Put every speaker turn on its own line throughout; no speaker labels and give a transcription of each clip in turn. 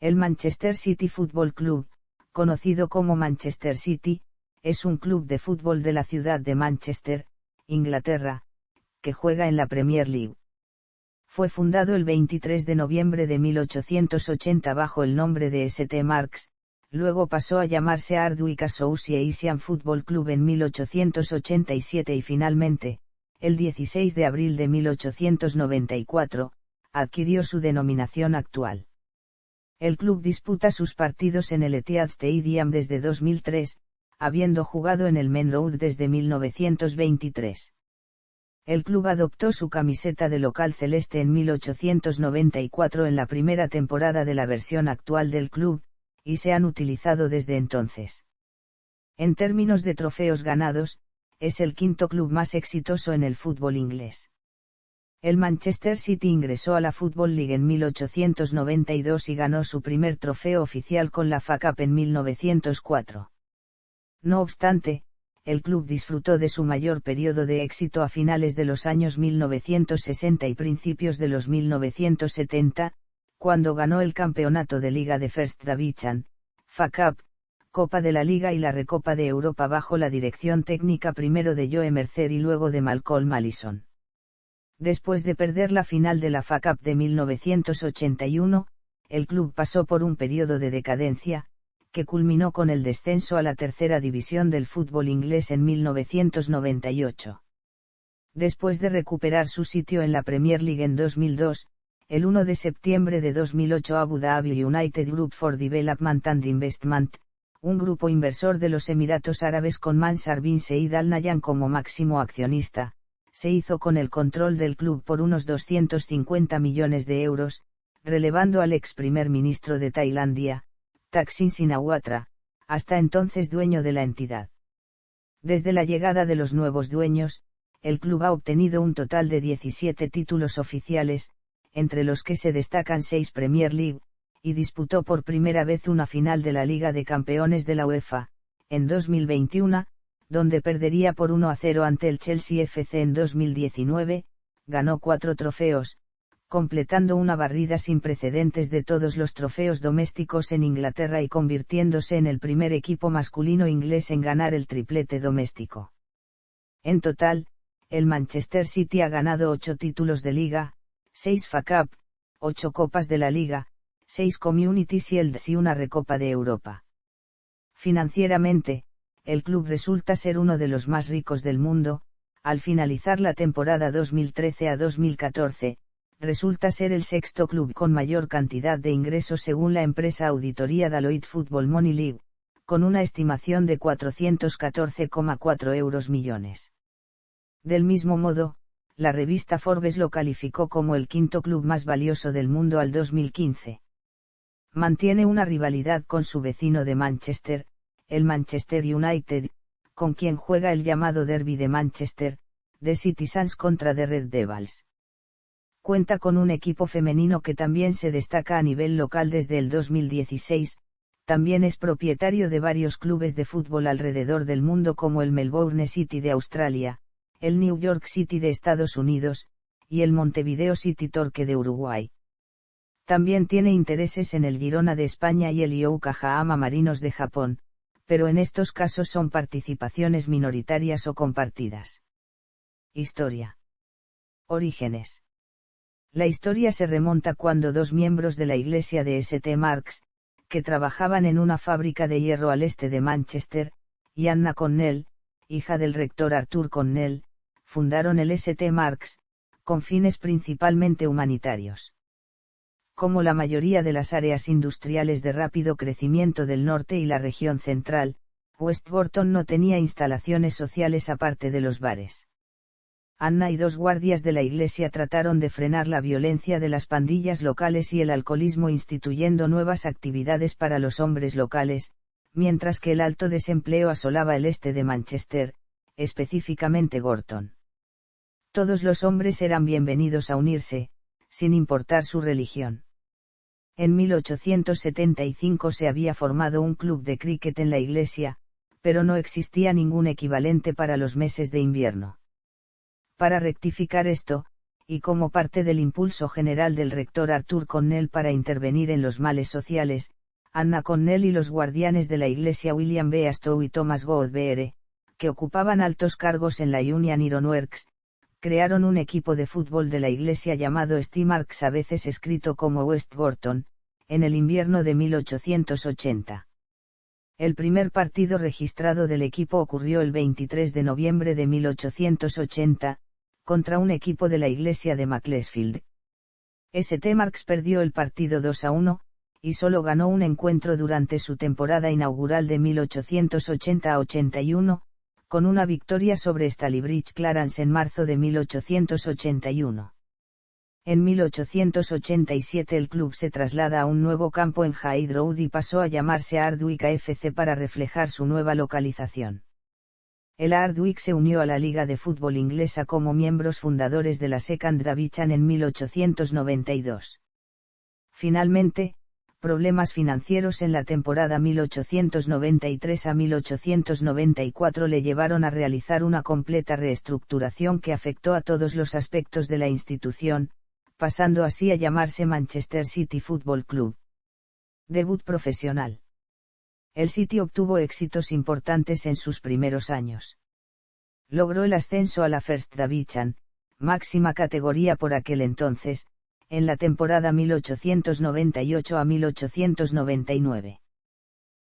El Manchester City Football Club, conocido como Manchester City, es un club de fútbol de la ciudad de Manchester, Inglaterra, que juega en la Premier League. Fue fundado el 23 de noviembre de 1880 bajo el nombre de St. Mark's, luego pasó a llamarse Hardwick Association Football Club en 1887 y finalmente, el 16 de abril de 1894, adquirió su denominación actual. El club disputa sus partidos en el Etihad Stadium desde 2003, habiendo jugado en el Main Road desde 1923. El club adoptó su camiseta de local celeste en 1894 en la primera temporada de la versión actual del club, y se han utilizado desde entonces. En términos de trofeos ganados, es el quinto club más exitoso en el fútbol inglés. El Manchester City ingresó a la Football League en 1892 y ganó su primer trofeo oficial con la FA Cup en 1904. No obstante, el club disfrutó de su mayor periodo de éxito a finales de los años 1960 y principios de los 1970, cuando ganó el campeonato de Liga de First Division, FA Cup, Copa de la Liga y la Recopa de Europa bajo la dirección técnica primero de Joe Mercer y luego de Malcolm Allison. Después de perder la final de la FA Cup de 1981, el club pasó por un periodo de decadencia, que culminó con el descenso a la tercera división del fútbol inglés en 1998. Después de recuperar su sitio en la Premier League en 2002, el 1 de septiembre de 2008 Abu Dhabi United Group for Development and Investment, un grupo inversor de los Emiratos Árabes con Mansar bin Said Al Nahyan como máximo accionista, se hizo con el control del club por unos 250 millones de euros, relevando al ex primer ministro de Tailandia, Thaksin Shinawatra, hasta entonces dueño de la entidad. Desde la llegada de los nuevos dueños, el club ha obtenido un total de 17 títulos oficiales, entre los que se destacan 6 Premier League, y disputó por primera vez una final de la Liga de Campeones de la UEFA, en 2021, donde perdería por 1-0 ante el Chelsea FC en 2019, ganó 4 trofeos, completando una barrida sin precedentes de todos los trofeos domésticos en Inglaterra y convirtiéndose en el primer equipo masculino inglés en ganar el triplete doméstico. En total, el Manchester City ha ganado 8 títulos de Liga, 6 FA Cup, 8 Copas de la Liga, 6 Community Shields y una Recopa de Europa. Financieramente, el club resulta ser uno de los más ricos del mundo. Al finalizar la temporada 2013 a 2014, resulta ser el sexto club con mayor cantidad de ingresos según la empresa auditoría Deloitte Football Money League, con una estimación de 414,4 euros millones. Del mismo modo, la revista Forbes lo calificó como el quinto club más valioso del mundo al 2015. Mantiene una rivalidad con su vecino de Manchester, el Manchester United, con quien juega el llamado Derby de Manchester, The Citizens contra The Red Devils. Cuenta con un equipo femenino que también se destaca a nivel local desde el 2016, también es propietario de varios clubes de fútbol alrededor del mundo como el Melbourne City de Australia, el New York City de Estados Unidos, y el Montevideo City Torque de Uruguay. También tiene intereses en el Girona de España y el Yokohama Marinos de Japón, pero en estos casos son participaciones minoritarias o compartidas. Historia. Orígenes. La historia se remonta cuando 2 miembros de la iglesia de St. Mark's, que trabajaban en una fábrica de hierro al este de Manchester, y Anna Connell, hija del rector Arthur Connell, fundaron el St. Mark's, con fines principalmente humanitarios. Como la mayoría de las áreas industriales de rápido crecimiento del norte y la región central, West Gorton no tenía instalaciones sociales aparte de los bares. Anna y 2 guardias de la iglesia trataron de frenar la violencia de las pandillas locales y el alcoholismo instituyendo nuevas actividades para los hombres locales, mientras que el alto desempleo asolaba el este de Manchester, específicamente Gorton. Todos los hombres eran bienvenidos a unirse, sin importar su religión. En 1875 se había formado un club de cricket en la iglesia, pero no existía ningún equivalente para los meses de invierno. Para rectificar esto, y como parte del impulso general del rector Arthur Connell para intervenir en los males sociales, Anna Connell y los guardianes de la iglesia William B. Astow y Thomas Godbeere, que ocupaban altos cargos en la Union Iron Works, crearon un equipo de fútbol de la iglesia llamado St. Mark's, a veces escrito como West Gorton, en el invierno de 1880. El primer partido registrado del equipo ocurrió el 23 de noviembre de 1880, contra un equipo de la iglesia de Macclesfield. St. Mark's perdió el partido 2-1, y solo ganó un encuentro durante su temporada inaugural de 1880-81, con una victoria sobre Stalybridge Clarence en marzo de 1881. En 1887 el club se traslada a un nuevo campo en Hyde Road y pasó a llamarse Ardwick AFC para reflejar su nueva localización. El Ardwick se unió a la Liga de Fútbol Inglesa como miembros fundadores de la Second Division en 1892. Finalmente, problemas financieros en la temporada 1893 a 1894 le llevaron a realizar una completa reestructuración que afectó a todos los aspectos de la institución, pasando así a llamarse Manchester City Football Club. Debut profesional. El City obtuvo éxitos importantes en sus primeros años. Logró el ascenso a la First Division, máxima categoría por aquel entonces, en la temporada 1898 a 1899.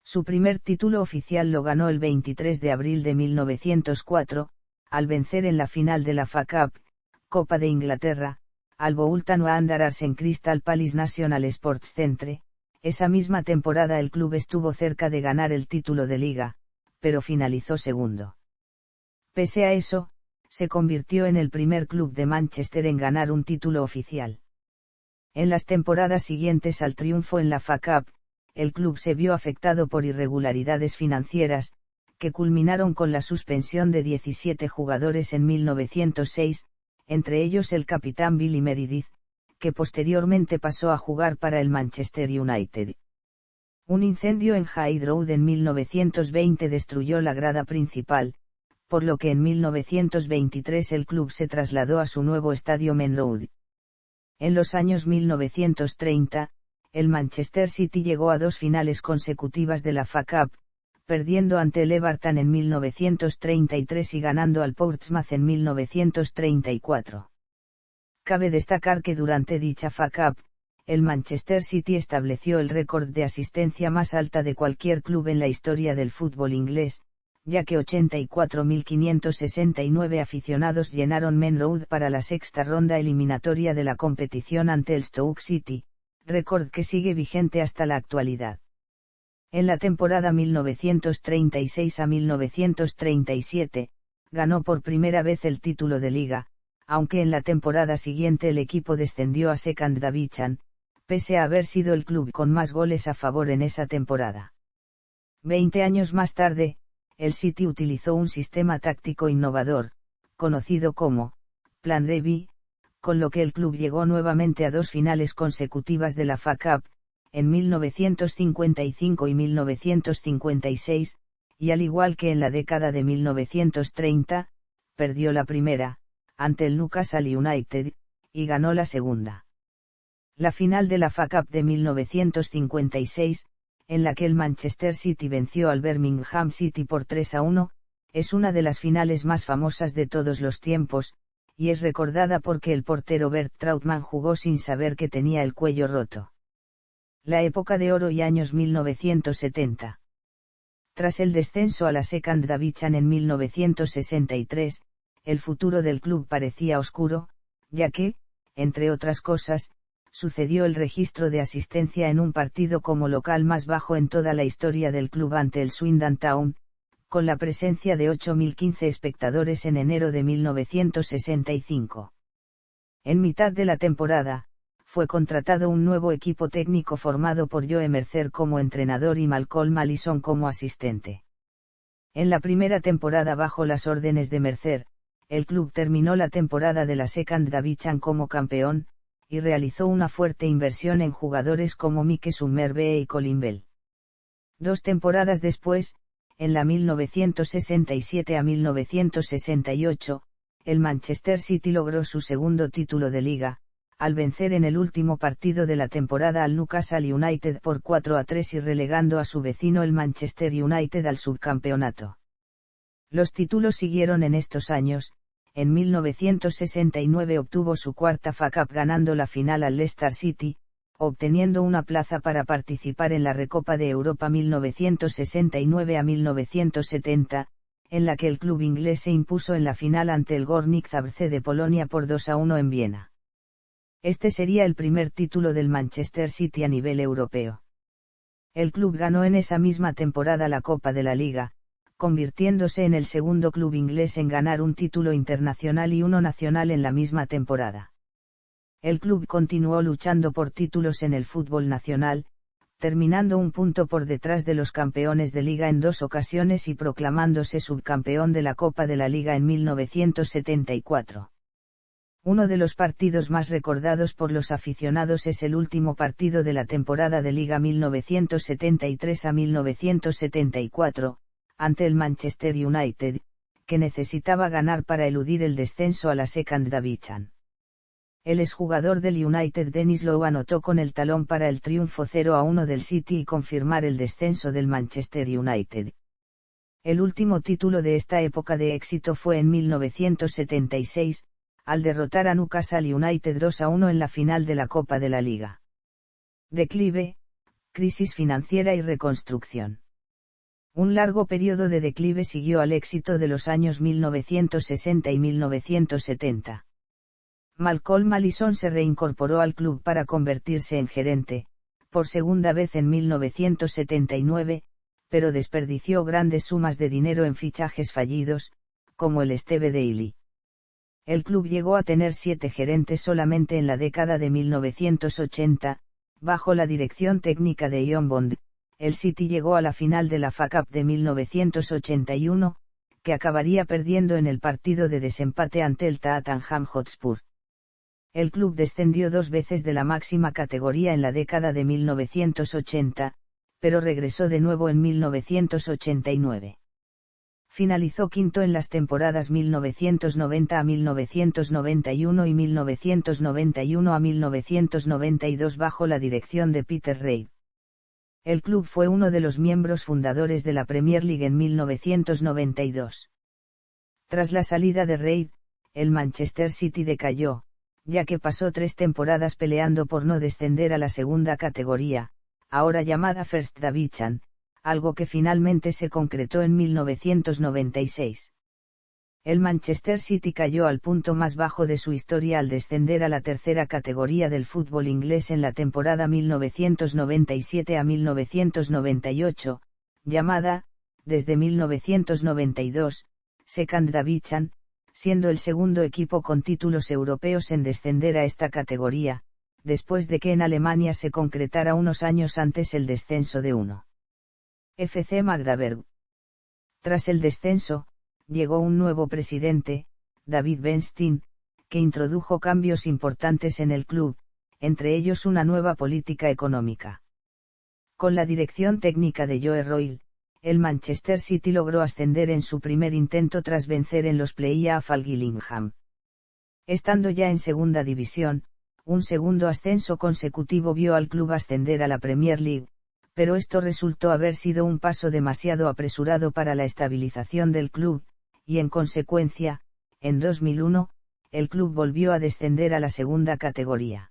Su primer título oficial lo ganó el 23 de abril de 1904, al vencer en la final de la FA Cup, Copa de Inglaterra, al Bolton Wanderers en Crystal Palace National Sports Centre. Esa misma temporada el club estuvo cerca de ganar el título de liga, pero finalizó segundo. Pese a eso, se convirtió en el primer club de Manchester en ganar un título oficial. En las temporadas siguientes al triunfo en la FA Cup, el club se vio afectado por irregularidades financieras, que culminaron con la suspensión de 17 jugadores en 1906, entre ellos el capitán Billy Meredith, que posteriormente pasó a jugar para el Manchester United. Un incendio en Hyde Road en 1920 destruyó la grada principal, por lo que en 1923 el club se trasladó a su nuevo estadio Main Road. En los años 1930, el Manchester City llegó a 2 finales consecutivas de la FA Cup, perdiendo ante el Everton en 1933 y ganando al Portsmouth en 1934. Cabe destacar que durante dicha FA Cup, el Manchester City estableció el récord de asistencia más alta de cualquier club en la historia del fútbol inglés, ya que 84.569 aficionados llenaron Main Road para la sexta ronda eliminatoria de la competición ante el Stoke City, récord que sigue vigente hasta la actualidad. En la temporada 1936 a 1937, ganó por primera vez el título de liga, aunque en la temporada siguiente el equipo descendió a Second Division, pese a haber sido el club con más goles a favor en esa temporada. 20 años más tarde, el City utilizó un sistema táctico innovador, conocido como Plan Revy, con lo que el club llegó nuevamente a 2 finales consecutivas de la FA Cup, en 1955 y 1956, y al igual que en la década de 1930, perdió la primera, ante el Newcastle United, y ganó la segunda. La final de la FA Cup de 1956, en la que el Manchester City venció al Birmingham City por 3-1, es una de las finales más famosas de todos los tiempos, y es recordada porque el portero Bert Trautmann jugó sin saber que tenía el cuello roto. La época de oro y años 1970. Tras el descenso a la Second Division en 1963, el futuro del club parecía oscuro, ya que, entre otras cosas, sucedió el registro de asistencia en un partido como local más bajo en toda la historia del club ante el Swindon Town, con la presencia de 8.015 espectadores en enero de 1965. En mitad de la temporada, fue contratado un nuevo equipo técnico formado por Joe Mercer como entrenador y Malcolm Allison como asistente. En la primera temporada bajo las órdenes de Mercer, el club terminó la temporada de la Second Division como campeón, y realizó una fuerte inversión en jugadores como Mike Summervee y Colin Bell. 2 temporadas después, en la 1967 a 1968, el Manchester City logró su segundo título de liga, al vencer en el último partido de la temporada al Newcastle United por 4-3 y relegando a su vecino el Manchester United al subcampeonato. Los títulos siguieron en estos años. En 1969 obtuvo su cuarta FA Cup ganando la final al Leicester City, obteniendo una plaza para participar en la Recopa de Europa 1969 a 1970, en la que el club inglés se impuso en la final ante el Górnik Zabrze de Polonia por 2-1 en Viena. Este sería el primer título del Manchester City a nivel europeo. El club ganó en esa misma temporada la Copa de la Liga, convirtiéndose en el segundo club inglés en ganar un título internacional y uno nacional en la misma temporada. El club continuó luchando por títulos en el fútbol nacional, terminando un punto por detrás de los campeones de liga en 2 ocasiones y proclamándose subcampeón de la Copa de la Liga en 1974. Uno de los partidos más recordados por los aficionados es el último partido de la temporada de Liga 1973 a 1974, ante el Manchester United, que necesitaba ganar para eludir el descenso a la Second Division. El exjugador del United Dennis Lowe anotó con el talón para el triunfo 0-1 del City y confirmar el descenso del Manchester United. El último título de esta época de éxito fue en 1976, al derrotar a Newcastle United 2-1 en la final de la Copa de la Liga. Declive, crisis financiera y reconstrucción. Un largo periodo de declive siguió al éxito de los años 1960 y 1970. Malcolm Allison se reincorporó al club para convertirse en gerente, por segunda vez en 1979, pero desperdició grandes sumas de dinero en fichajes fallidos, como el Steve Daly. El club llegó a tener 7 gerentes solamente en la década de 1980, bajo la dirección técnica de Ian Bond. El City llegó a la final de la FA Cup de 1981, que acabaría perdiendo en el partido de desempate ante el Tottenham Hotspur. El club descendió 2 veces de la máxima categoría en la década de 1980, pero regresó de nuevo en 1989. Finalizó quinto en las temporadas 1990 a 1991 y 1991 a 1992 bajo la dirección de Peter Reid. El club fue uno de los miembros fundadores de la Premier League en 1992. Tras la salida de Reid, el Manchester City decayó, ya que pasó 3 temporadas peleando por no descender a la segunda categoría, ahora llamada First Division, algo que finalmente se concretó en 1996. El Manchester City cayó al punto más bajo de su historia al descender a la tercera categoría del fútbol inglés en la temporada 1997 a 1998, llamada, desde 1992, Second Division, siendo el segundo equipo con títulos europeos en descender a esta categoría, después de que en Alemania se concretara unos años antes el descenso de 1. FC Magdeburg. Tras el descenso, llegó un nuevo presidente, David Bernstein, que introdujo cambios importantes en el club, entre ellos una nueva política económica. Con la dirección técnica de Joe Royle, el Manchester City logró ascender en su primer intento tras vencer en los play-off al Gillingham. Estando ya en segunda división, un segundo ascenso consecutivo vio al club ascender a la Premier League, pero esto resultó haber sido un paso demasiado apresurado para la estabilización del club, y en consecuencia, en 2001, el club volvió a descender a la segunda categoría.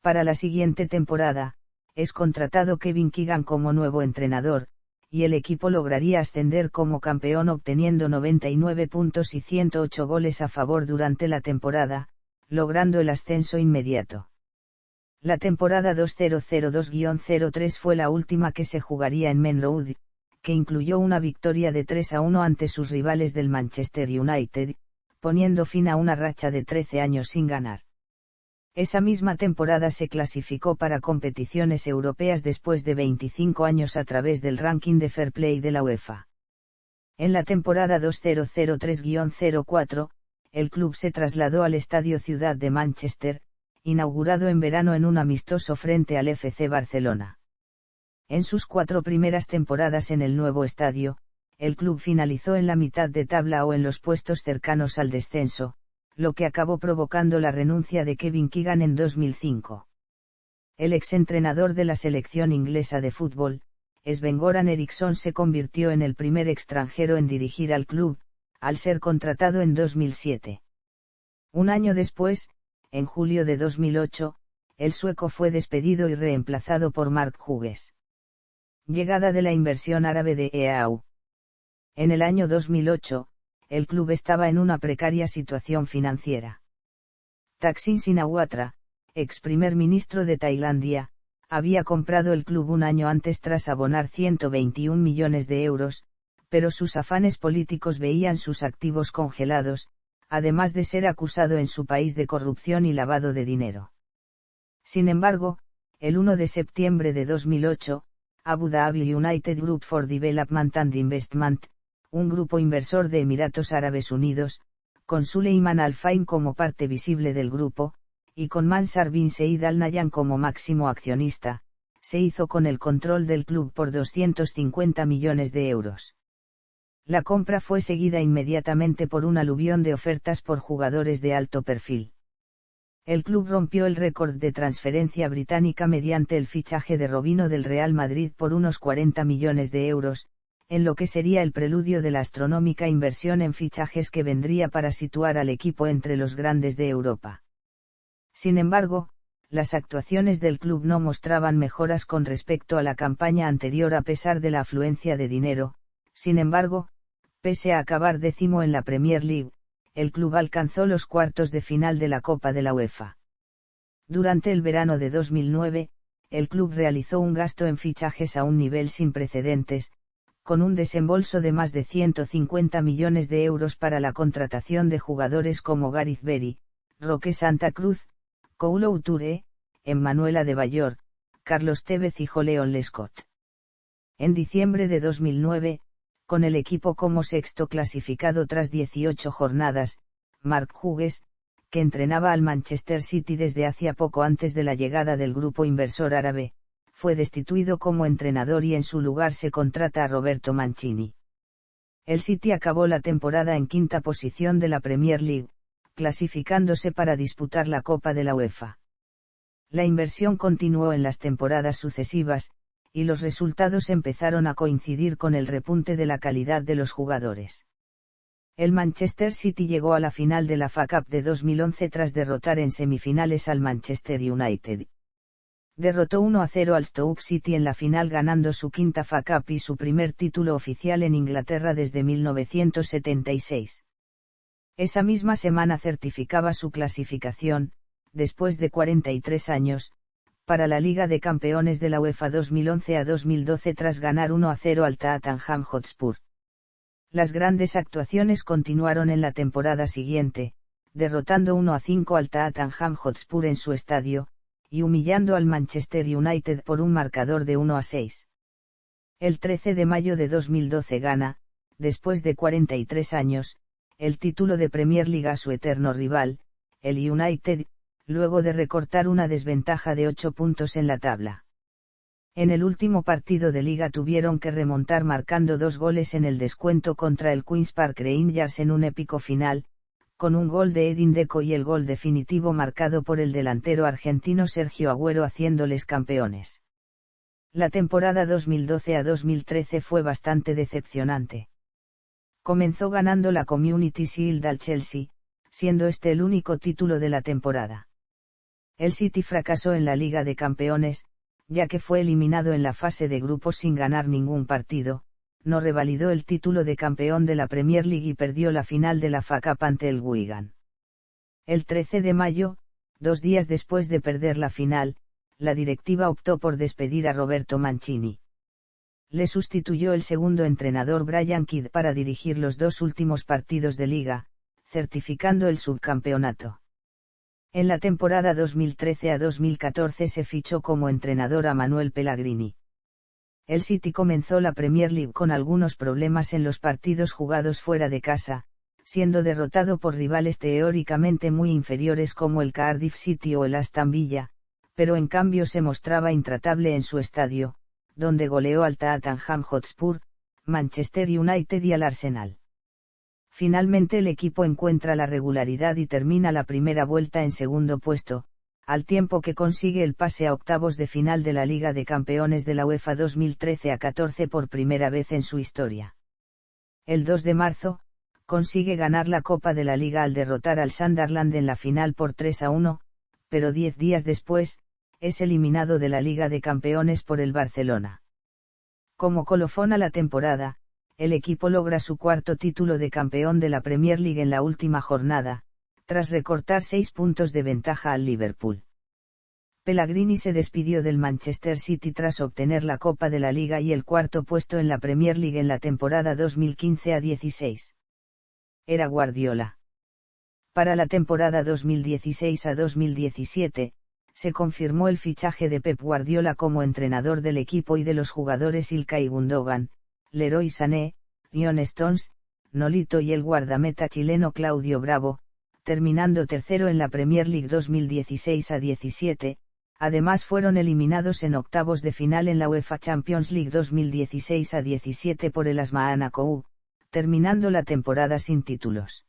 Para la siguiente temporada, es contratado Kevin Keegan como nuevo entrenador, y el equipo lograría ascender como campeón obteniendo 99 puntos y 108 goles a favor durante la temporada, logrando el ascenso inmediato. La temporada 2002-03 fue la última que se jugaría en Main Road, que incluyó una victoria de 3-1 ante sus rivales del Manchester United, poniendo fin a una racha de 13 años sin ganar. Esa misma temporada se clasificó para competiciones europeas después de 25 años a través del ranking de Fair Play de la UEFA. En la temporada 2003-04, el club se trasladó al Estadio Ciudad de Manchester, inaugurado en verano en un amistoso frente al FC Barcelona. En sus 4 primeras temporadas en el nuevo estadio, el club finalizó en la mitad de tabla o en los puestos cercanos al descenso, lo que acabó provocando la renuncia de Kevin Keegan en 2005. El exentrenador de la selección inglesa de fútbol, Sven-Göran Eriksson, se convirtió en el primer extranjero en dirigir al club, al ser contratado en 2007. Un año después, en julio de 2008, el sueco fue despedido y reemplazado por Mark Hughes. Llegada de la inversión árabe de EAU. En el año 2008, el club estaba en una precaria situación financiera. Thaksin Shinawatra, ex primer ministro de Tailandia, había comprado el club un año antes tras abonar 121 millones de euros, pero sus afanes políticos veían sus activos congelados, además de ser acusado en su país de corrupción y lavado de dinero. Sin embargo, el 1 de septiembre de 2008, Abu Dhabi United Group for Development and Investment, un grupo inversor de Emiratos Árabes Unidos, con Suleiman Al Fahim como parte visible del grupo, y con Mansar bin Said Al Nahyan como máximo accionista, se hizo con el control del club por 250 millones de euros. La compra fue seguida inmediatamente por un aluvión de ofertas por jugadores de alto perfil. El club rompió el récord de transferencia británica mediante el fichaje de Robinho del Real Madrid por unos 40 millones de euros, en lo que sería el preludio de la astronómica inversión en fichajes que vendría para situar al equipo entre los grandes de Europa. Sin embargo, las actuaciones del club no mostraban mejoras con respecto a la campaña anterior a pesar de la afluencia de dinero. Sin embargo, pese a acabar 10º en la Premier League, el club alcanzó los cuartos de final de la Copa de la UEFA. Durante el verano de 2009, el club realizó un gasto en fichajes a un nivel sin precedentes, con un desembolso de más de 150 millones de euros para la contratación de jugadores como Gareth Bale, Roque Santa Cruz, Koulo Touré, Emmanuel Adebayor, Carlos Tevez y Joleon Lescott. En diciembre de 2009, con el equipo como sexto clasificado tras 18 jornadas, Mark Hughes, que entrenaba al Manchester City desde hacía poco antes de la llegada del grupo inversor árabe, fue destituido como entrenador y en su lugar se contrata a Roberto Mancini. El City acabó la temporada en quinta posición de la Premier League, clasificándose para disputar la Copa de la UEFA. La inversión continuó en las temporadas sucesivas, y los resultados empezaron a coincidir con el repunte de la calidad de los jugadores. El Manchester City llegó a la final de la FA Cup de 2011 tras derrotar en semifinales al Manchester United. Derrotó 1-0 al Stoke City en la final ganando su quinta FA Cup y su primer título oficial en Inglaterra desde 1976. Esa misma semana certificaba su clasificación, después de 43 años, para la Liga de Campeones de la UEFA 2011 a 2012 tras ganar 1-0 al Tottenham Hotspur. Las grandes actuaciones continuaron en la temporada siguiente, derrotando 1-5 al Tottenham Hotspur en su estadio, y humillando al Manchester United por un marcador de 1-6. El 13 de mayo de 2012 gana, después de 43 años, el título de Premier League a su eterno rival, el United, luego de recortar una desventaja de 8 puntos en la tabla. En el último partido de liga tuvieron que remontar marcando 2 goles en el descuento contra el Queen's Park Rangers en un épico final, con un gol de Edin Dzeko y el gol definitivo marcado por el delantero argentino Sergio Agüero haciéndoles campeones. La temporada 2012 a 2013 fue bastante decepcionante. Comenzó ganando la Community Shield al Chelsea, siendo este el único título de la temporada. El City fracasó en la Liga de Campeones, ya que fue eliminado en la fase de grupos sin ganar ningún partido, no revalidó el título de campeón de la Premier League y perdió la final de la FA Cup ante el Wigan. El 13 de mayo, 2 días después de perder la final, la directiva optó por despedir a Roberto Mancini. Le sustituyó el segundo entrenador Brian Kidd para dirigir los 2 últimos partidos de liga, certificando el subcampeonato. En la temporada 2013 a 2014 se fichó como entrenador a Manuel Pellegrini. El City comenzó la Premier League con algunos problemas en los partidos jugados fuera de casa, siendo derrotado por rivales teóricamente muy inferiores como el Cardiff City o el Aston Villa, pero en cambio se mostraba intratable en su estadio, donde goleó al Tottenham Hotspur, Manchester United y al Arsenal. Finalmente el equipo encuentra la regularidad y termina la primera vuelta en segundo puesto, al tiempo que consigue el pase a octavos de final de la Liga de Campeones de la UEFA 2013-14 por primera vez en su historia. El 2 de marzo, consigue ganar la Copa de la Liga al derrotar al Sunderland en la final por 3-1, pero 10 días después, es eliminado de la Liga de Campeones por el Barcelona. Como colofón a la temporada, el equipo logra su cuarto título de campeón de la Premier League en la última jornada, tras recortar 6 puntos de ventaja al Liverpool. Pellegrini se despidió del Manchester City tras obtener la Copa de la Liga y el cuarto puesto en la Premier League en la temporada 2015-16. Era Guardiola. Para la temporada 2016-2017, se confirmó el fichaje de Pep Guardiola como entrenador del equipo y de los jugadores Ilkay Gundogan, Leroy Sané, John Stones, Nolito y el guardameta chileno Claudio Bravo, terminando tercero en la Premier League 2016-17, además fueron eliminados en octavos de final en la UEFA Champions League 2016-17 por el Asmara KU, terminando la temporada sin títulos.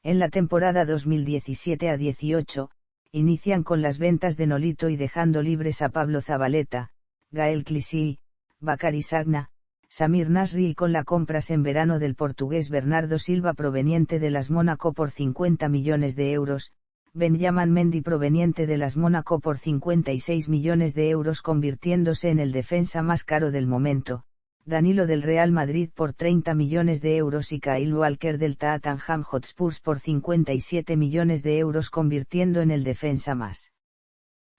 En la temporada 2017-18, inician con las ventas de Nolito y dejando libres a Pablo Zabaleta, Gael Clichy, Bakary Sagna, Samir Nasri y con la compras en verano del portugués Bernardo Silva proveniente de las Mónaco por 50 millones de euros, Benjamin Mendy proveniente de las Mónaco por 56 millones de euros convirtiéndose en el defensa más caro del momento, Danilo del Real Madrid por 30 millones de euros y Kyle Walker del Tottenham Hotspurs por 57 millones de euros convirtiendo en el defensa más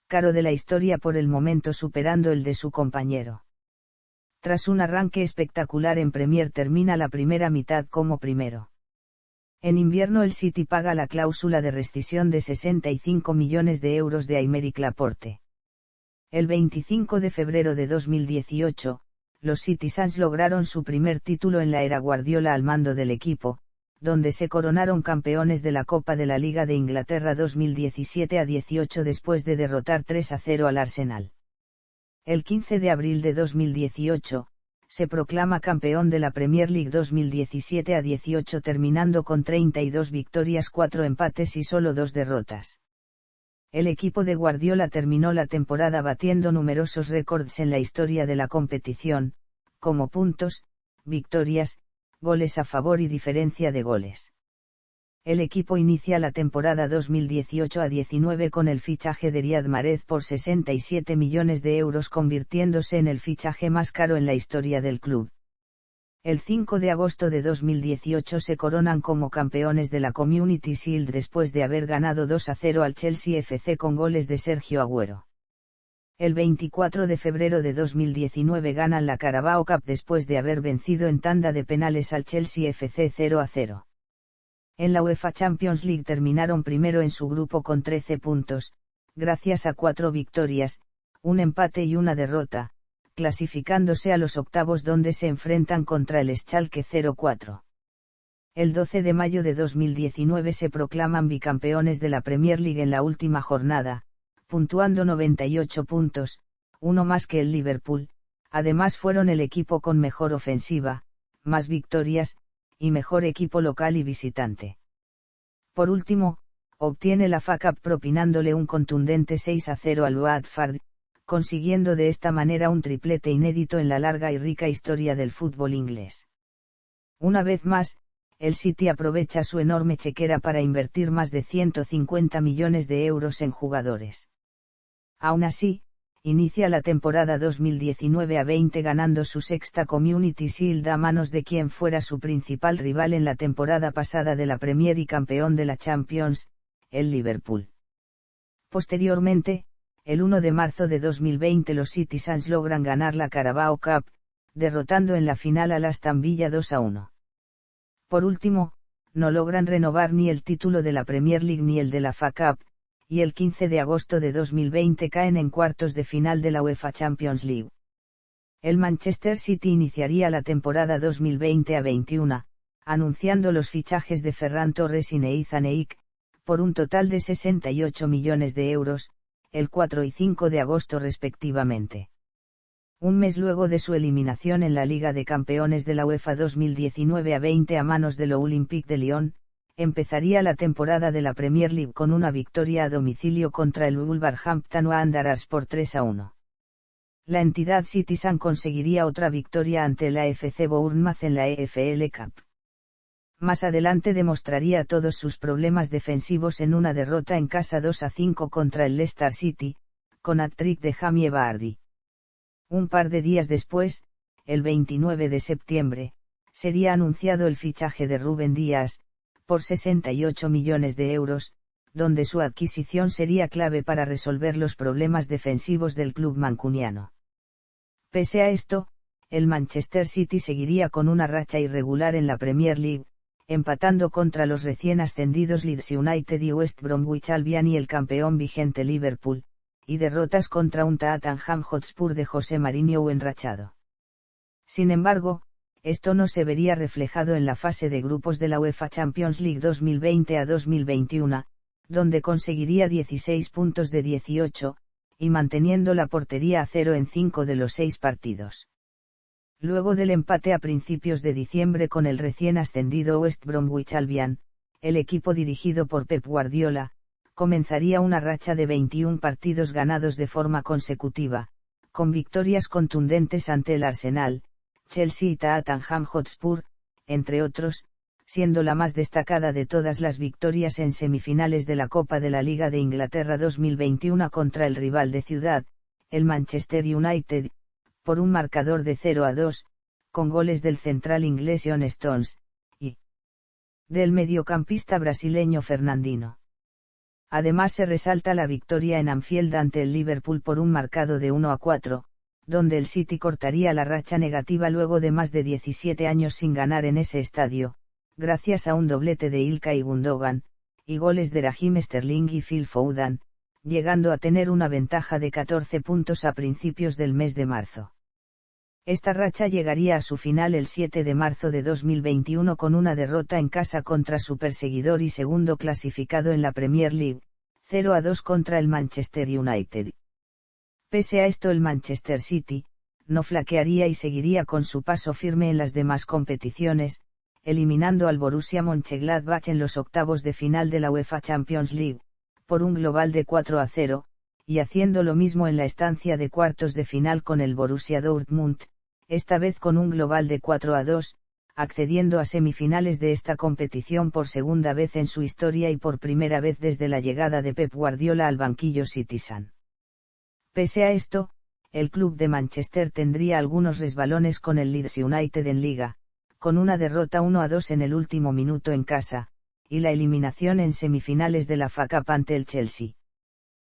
caro de la historia por el momento superando el de su compañero. Tras un arranque espectacular en Premier termina la primera mitad como primero. En invierno el City paga la cláusula de rescisión de 65 millones de euros de Aymeric Laporte. El 25 de febrero de 2018, los Citizens lograron su primer título en la era Guardiola al mando del equipo, donde se coronaron campeones de la Copa de la Liga de Inglaterra 2017-18 después de derrotar 3-0 al Arsenal. El 15 de abril de 2018, se proclama campeón de la Premier League 2017-18 terminando con 32 victorias, 4 empates y solo 2 derrotas. El equipo de Guardiola terminó la temporada batiendo numerosos récords en la historia de la competición, como puntos, victorias, goles a favor y diferencia de goles. El equipo inicia la temporada 2018-19 con el fichaje de Riyad Mahrez por 67 millones de euros convirtiéndose en el fichaje más caro en la historia del club. El 5 de agosto de 2018 se coronan como campeones de la Community Shield después de haber ganado 2-0 al Chelsea FC con goles de Sergio Agüero. El 24 de febrero de 2019 ganan la Carabao Cup después de haber vencido en tanda de penales al Chelsea FC 0-0. En la UEFA Champions League terminaron primero en su grupo con 13 puntos, gracias a 4 victorias, un empate y una derrota, clasificándose a los octavos donde se enfrentan contra el Schalke 04. El 12 de mayo de 2019 se proclaman bicampeones de la Premier League en la última jornada, puntuando 98 puntos, uno más que el Liverpool, además fueron el equipo con mejor ofensiva, más victorias, y mejor equipo local y visitante. Por último, obtiene la FA Cup propinándole un contundente 6-0 al Watford, consiguiendo de esta manera un triplete inédito en la larga y rica historia del fútbol inglés. Una vez más, el City aprovecha su enorme chequera para invertir más de 150 millones de euros en jugadores. Aún así, inicia la temporada 2019-20 ganando su sexta Community Shield a manos de quien fuera su principal rival en la temporada pasada de la Premier y campeón de la Champions, el Liverpool. Posteriormente, el 1 de marzo de 2020 los Citizens logran ganar la Carabao Cup, derrotando en la final al Aston Villa 2-1. Por último, no logran renovar ni el título de la Premier League ni el de la FA Cup, y el 15 de agosto de 2020 caen en cuartos de final de la UEFA Champions League. El Manchester City iniciaría la temporada 2020-21, anunciando los fichajes de Ferran Torres y Neizan Eik, por un total de 68 millones de euros, el 4 y 5 de agosto respectivamente. Un mes luego de su eliminación en la Liga de Campeones de la UEFA 2019-20 a manos del Olympique de Lyon, empezaría la temporada de la Premier League con una victoria a domicilio contra el Wolverhampton Wanderers por 3-1. La entidad Citizen conseguiría otra victoria ante la FC Bournemouth en la EFL Cup. Más adelante demostraría todos sus problemas defensivos en una derrota en casa 2-5 contra el Leicester City, con hat-trick de Jamie Vardy. Un par de días después, el 29 de septiembre, sería anunciado el fichaje de Rúben Díaz, por 68 millones de euros, donde su adquisición sería clave para resolver los problemas defensivos del club mancuniano. Pese a esto, el Manchester City seguiría con una racha irregular en la Premier League, empatando contra los recién ascendidos Leeds United y West Bromwich Albion y el campeón vigente Liverpool, y derrotas contra un Tottenham Hotspur de José Mourinho enrachado. Sin embargo, esto no se vería reflejado en la fase de grupos de la UEFA Champions League 2020-2021, donde conseguiría 16 puntos de 18, y manteniendo la portería a 0 en 5 de los 6 partidos. Luego del empate a principios de diciembre con el recién ascendido West Bromwich Albion, el equipo dirigido por Pep Guardiola, comenzaría una racha de 21 partidos ganados de forma consecutiva, con victorias contundentes ante el Arsenal, Chelsea y Tottenham Hotspur, entre otros, siendo la más destacada de todas las victorias en semifinales de la Copa de la Liga de Inglaterra 2021 contra el rival de ciudad, el Manchester United, por un marcador de 0-2, con goles del central inglés John Stones, y del mediocampista brasileño Fernandinho. Además se resalta la victoria en Anfield ante el Liverpool por un marcado de 1-4, donde el City cortaría la racha negativa luego de más de 17 años sin ganar en ese estadio, gracias a un doblete de Ilkay Gundogan, y goles de Raheem Sterling y Phil Foden, llegando a tener una ventaja de 14 puntos a principios del mes de marzo. Esta racha llegaría a su final el 7 de marzo de 2021 con una derrota en casa contra su perseguidor y segundo clasificado en la Premier League, 0-2 contra el Manchester United. Pese a esto el Manchester City, no flaquearía y seguiría con su paso firme en las demás competiciones, eliminando al Borussia Mönchengladbach en los octavos de final de la UEFA Champions League, por un global de 4-0, y haciendo lo mismo en la estancia de cuartos de final con el Borussia Dortmund, esta vez con un global de 4-2, accediendo a semifinales de esta competición por segunda vez en su historia y por primera vez desde la llegada de Pep Guardiola al banquillo Citizen. Pese a esto, el club de Manchester tendría algunos resbalones con el Leeds United en Liga, con una derrota 1-2 en el último minuto en casa, y la eliminación en semifinales de la FA Cup ante el Chelsea.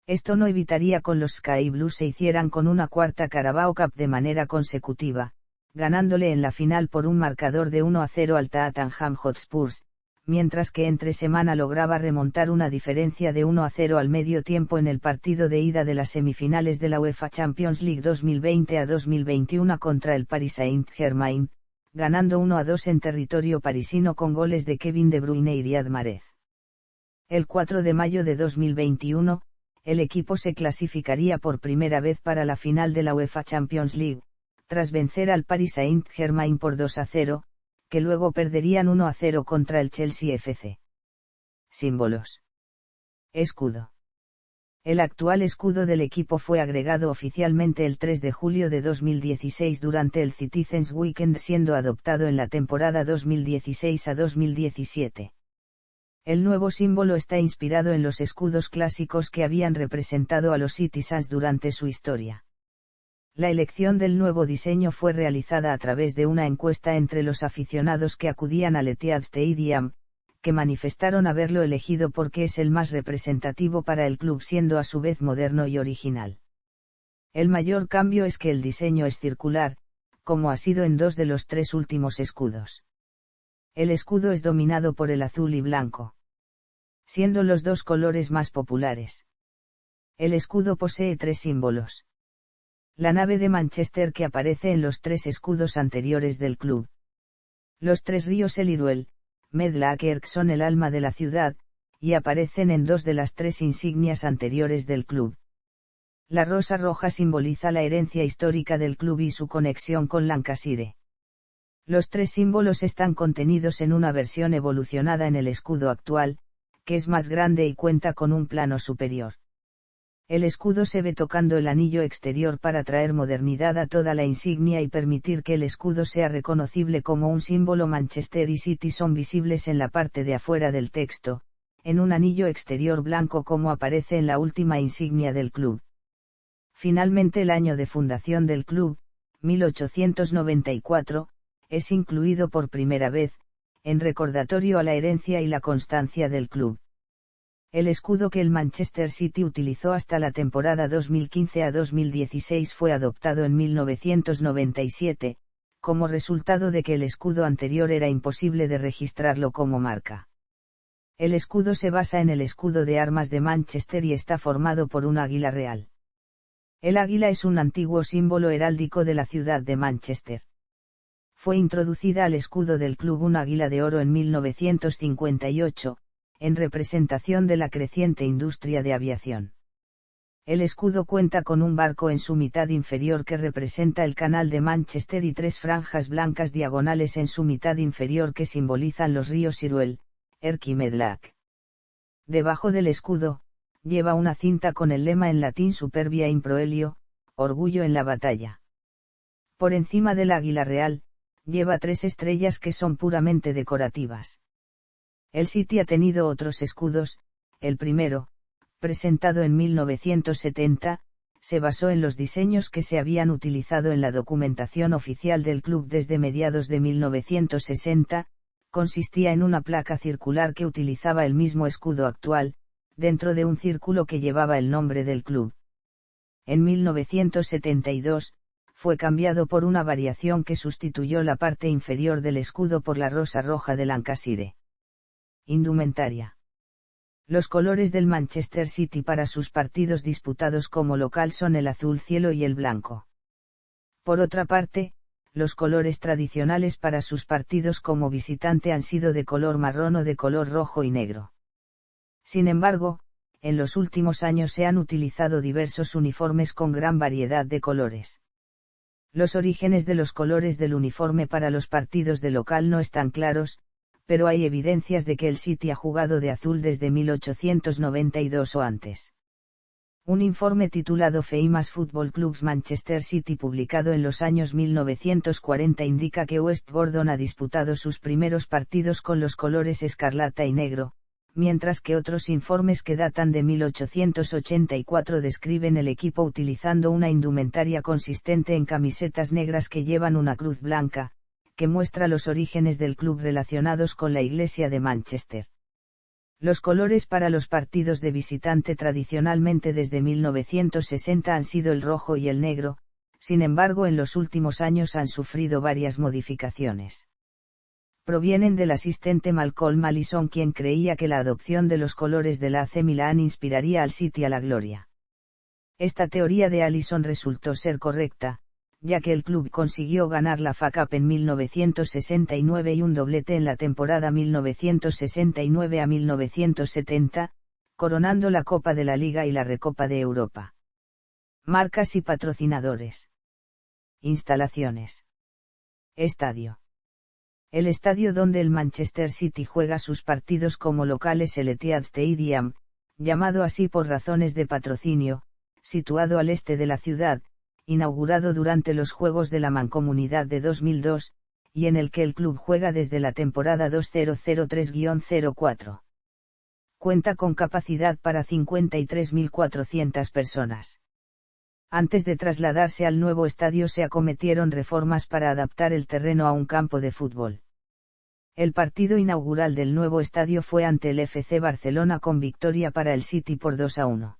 Esto no evitaría con los Sky Blues se hicieran con una cuarta Carabao Cup de manera consecutiva, ganándole en la final por un marcador de 1-0 al Tottenham Hotspurs, mientras que entre semana lograba remontar una diferencia de 1-0 al medio tiempo en el partido de ida de las semifinales de la UEFA Champions League 2020-2021 contra el Paris Saint-Germain, ganando 1-2 en territorio parisino con goles de Kevin De Bruyne y Riyad Mahrez. El 4 de mayo de 2021, el equipo se clasificaría por primera vez para la final de la UEFA Champions League, tras vencer al Paris Saint-Germain por 2-0, que luego perderían 1-0 contra el Chelsea FC. Símbolos. Escudo. El actual escudo del equipo fue agregado oficialmente el 3 de julio de 2016 durante el Citizens Weekend, siendo adoptado en la temporada 2016-2017. El nuevo símbolo está inspirado en los escudos clásicos que habían representado a los Citizens durante su historia. La elección del nuevo diseño fue realizada a través de una encuesta entre los aficionados que acudían al Etihad Stadium, que manifestaron haberlo elegido porque es el más representativo para el club, siendo a su vez moderno y original. El mayor cambio es que el diseño es circular, como ha sido en 2 de los 3 últimos escudos. El escudo es dominado por el azul y blanco, siendo los 2 colores más populares. El escudo posee 3 símbolos. La nave de Manchester que aparece en los 3 escudos anteriores del club. Los 3 ríos el Iruel, Medlock y Irk son el alma de la ciudad, y aparecen en 2 de las 3 insignias anteriores del club. La rosa roja simboliza la herencia histórica del club y su conexión con Lancashire. Los tres símbolos están contenidos en una versión evolucionada en el escudo actual, que es más grande y cuenta con un plano superior. El escudo se ve tocando el anillo exterior para traer modernidad a toda la insignia y permitir que el escudo sea reconocible como un símbolo. Manchester y City son visibles en la parte de afuera del texto, en un anillo exterior blanco como aparece en la última insignia del club. Finalmente el año de fundación del club, 1894, es incluido por primera vez, en recordatorio a la herencia y la constancia del club. El escudo que el Manchester City utilizó hasta la temporada 2015 a 2016 fue adoptado en 1997, como resultado de que el escudo anterior era imposible de registrarlo como marca. El escudo se basa en el escudo de armas de Manchester y está formado por un águila real. El águila es un antiguo símbolo heráldico de la ciudad de Manchester. Fue introducida al escudo del club un águila de oro en 1958, en representación de la creciente industria de aviación. El escudo cuenta con un barco en su mitad inferior que representa el canal de Manchester y tres franjas blancas diagonales en su mitad inferior que simbolizan los ríos Irwell, Erk y Medlock. Debajo del escudo, lleva una cinta con el lema en latín Superbia in proelio, orgullo en la batalla. Por encima del águila real, lleva tres estrellas que son puramente decorativas. El City ha tenido otros escudos. El primero, presentado en 1970, se basó en los diseños que se habían utilizado en la documentación oficial del club desde mediados de 1960, consistía en una placa circular que utilizaba el mismo escudo actual, dentro de un círculo que llevaba el nombre del club. En 1972, fue cambiado por una variación que sustituyó la parte inferior del escudo por la rosa roja de Lancashire. Indumentaria. Los colores del Manchester City para sus partidos disputados como local son el azul cielo y el blanco. Por otra parte, los colores tradicionales para sus partidos como visitante han sido de color marrón o de color rojo y negro. Sin embargo, en los últimos años se han utilizado diversos uniformes con gran variedad de colores. Los orígenes de los colores del uniforme para los partidos de local no están claros, pero hay evidencias de que el City ha jugado de azul desde 1892 o antes. Un informe titulado Famous Football Clubs Manchester City publicado en los años 1940 indica que West Gordon ha disputado sus primeros partidos con los colores escarlata y negro, mientras que otros informes que datan de 1884 describen el equipo utilizando una indumentaria consistente en camisetas negras que llevan una cruz blanca, que muestra los orígenes del club relacionados con la iglesia de Manchester. Los colores para los partidos de visitante tradicionalmente desde 1960 han sido el rojo y el negro, sin embargo en los últimos años han sufrido varias modificaciones. Provienen del asistente Malcolm Allison, quien creía que la adopción de los colores del AC Milan inspiraría al City a la gloria. Esta teoría de Allison resultó ser correcta, ya que el club consiguió ganar la FA Cup en 1969 y un doblete en la temporada 1969 a 1970, coronando la Copa de la Liga y la Recopa de Europa. Marcas y patrocinadores. Instalaciones. Estadio. El estadio donde el Manchester City juega sus partidos como local es el Etihad Stadium, llamado así por razones de patrocinio, situado al este de la ciudad, inaugurado durante los Juegos de la Mancomunidad de 2002, y en el que el club juega desde la temporada 2003-04. Cuenta con capacidad para 53.400 personas. Antes de trasladarse al nuevo estadio se acometieron reformas para adaptar el terreno a un campo de fútbol. El partido inaugural del nuevo estadio fue ante el FC Barcelona con victoria para el City por 2-1.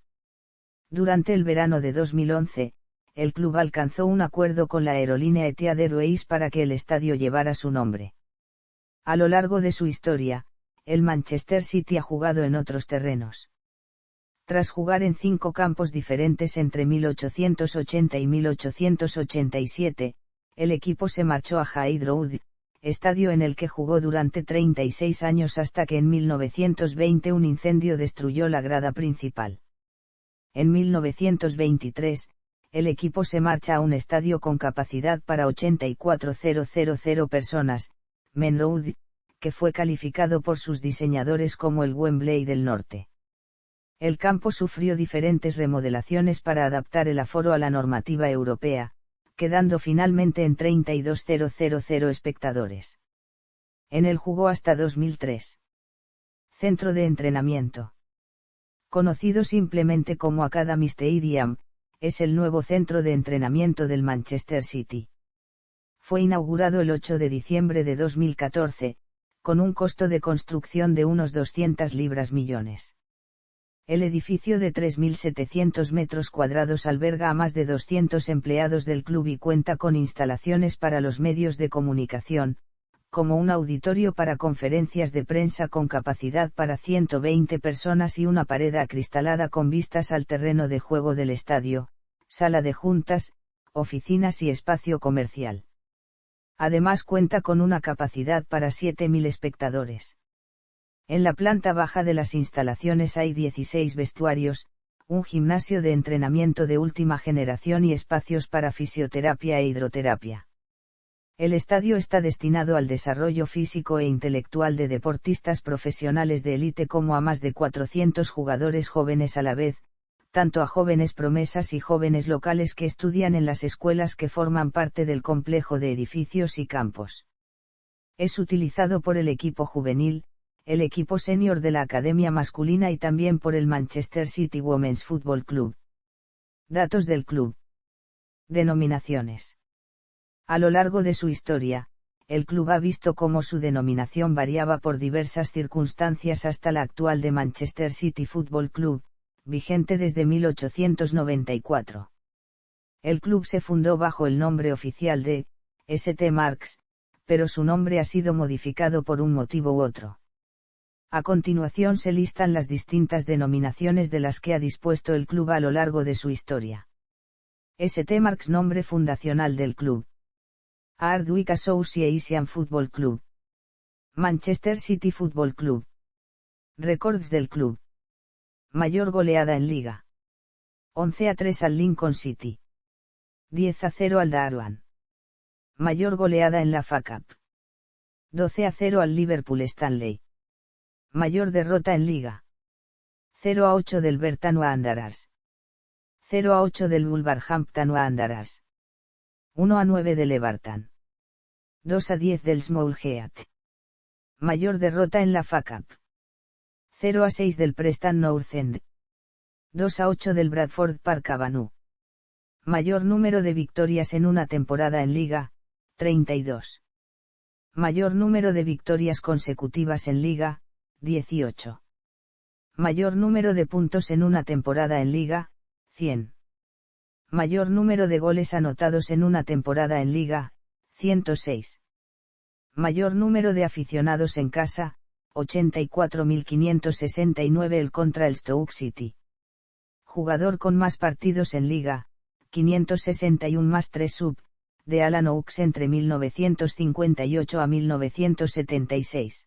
Durante el verano de 2011, el club alcanzó un acuerdo con la aerolínea Etihad Airways para que el estadio llevara su nombre. A lo largo de su historia, el Manchester City ha jugado en otros terrenos. Tras jugar en 5 campos diferentes entre 1880 y 1887, el equipo se marchó a Hyde Road, estadio en el que jugó durante 36 años hasta que en 1920 un incendio destruyó la grada principal. En 1923, el equipo se marcha a un estadio con capacidad para 84.000 personas, Main Road, que fue calificado por sus diseñadores como el Wembley del Norte. El campo sufrió diferentes remodelaciones para adaptar el aforo a la normativa europea, quedando finalmente en 32.000 espectadores. En él jugó hasta 2003. Centro de entrenamiento. Conocido simplemente como Academy Stadium, es el nuevo centro de entrenamiento del Manchester City. Fue inaugurado el 8 de diciembre de 2014, con un costo de construcción de unos 200 libras millones. El edificio de 3.700 metros cuadrados alberga a más de 200 empleados del club y cuenta con instalaciones para los medios de comunicación, como un auditorio para conferencias de prensa con capacidad para 120 personas y una pared acristalada con vistas al terreno de juego del estadio, sala de juntas, oficinas y espacio comercial. Además cuenta con una capacidad para 7.000 espectadores. En la planta baja de las instalaciones hay 16 vestuarios, un gimnasio de entrenamiento de última generación y espacios para fisioterapia e hidroterapia. El estadio está destinado al desarrollo físico e intelectual de deportistas profesionales de élite como a más de 400 jugadores jóvenes a la vez, tanto a jóvenes promesas y jóvenes locales que estudian en las escuelas que forman parte del complejo de edificios y campos. Es utilizado por el equipo juvenil, el equipo senior de la academia masculina y también por el Manchester City Women's Football Club. Datos del club. Denominaciones. A lo largo de su historia, el club ha visto cómo su denominación variaba por diversas circunstancias hasta la actual de Manchester City Football Club, vigente desde 1894. El club se fundó bajo el nombre oficial de St. Mark's, pero su nombre ha sido modificado por un motivo u otro. A continuación se listan las distintas denominaciones de las que ha dispuesto el club a lo largo de su historia. St. Mark's, nombre fundacional del club. Hardwick Association Football Club. Manchester City Football Club. Records del club. Mayor goleada en liga. 11-3 al Lincoln City. 10-0 al Darwan. Mayor goleada en la FA Cup. 12-0 al Liverpool Stanley. Mayor derrota en liga. 0-8 del Burton Wanderers. 0-8 del Wolverhampton Wanderers. 1-9 del Everton. 2-10 del Smallhead. Mayor derrota en la FA Cup. 0-6 del Preston North End. 2-8 del Bradford Park Avenue. Mayor número de victorias en una temporada en liga, 32. Mayor número de victorias consecutivas en liga, 18. Mayor número de puntos en una temporada en liga, 100. Mayor número de goles anotados en una temporada en liga, 106. Mayor número de aficionados en casa, 84.569 el contra el Stoke City. Jugador con más partidos en liga, 561 más 3 sub, de Alan Oakes entre 1958 a 1976.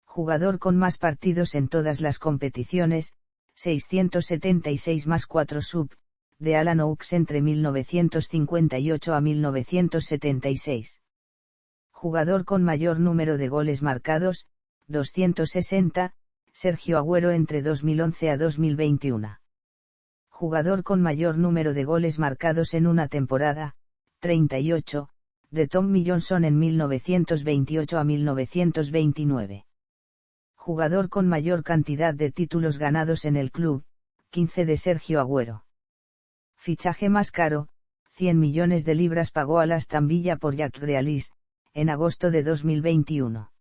Jugador con más partidos en todas las competiciones, 676 más 4 sub, de Alan Oakes entre 1958 a 1976. Jugador con mayor número de goles marcados, 260, Sergio Agüero entre 2011 a 2021. Jugador con mayor número de goles marcados en una temporada, 38, de Tommy Johnson en 1928 a 1929. Jugador con mayor cantidad de títulos ganados en el club, 15 de Sergio Agüero. Fichaje más caro, 100 millones de libras pagó al Aston Villa por Jack Grealish, en agosto de 2021.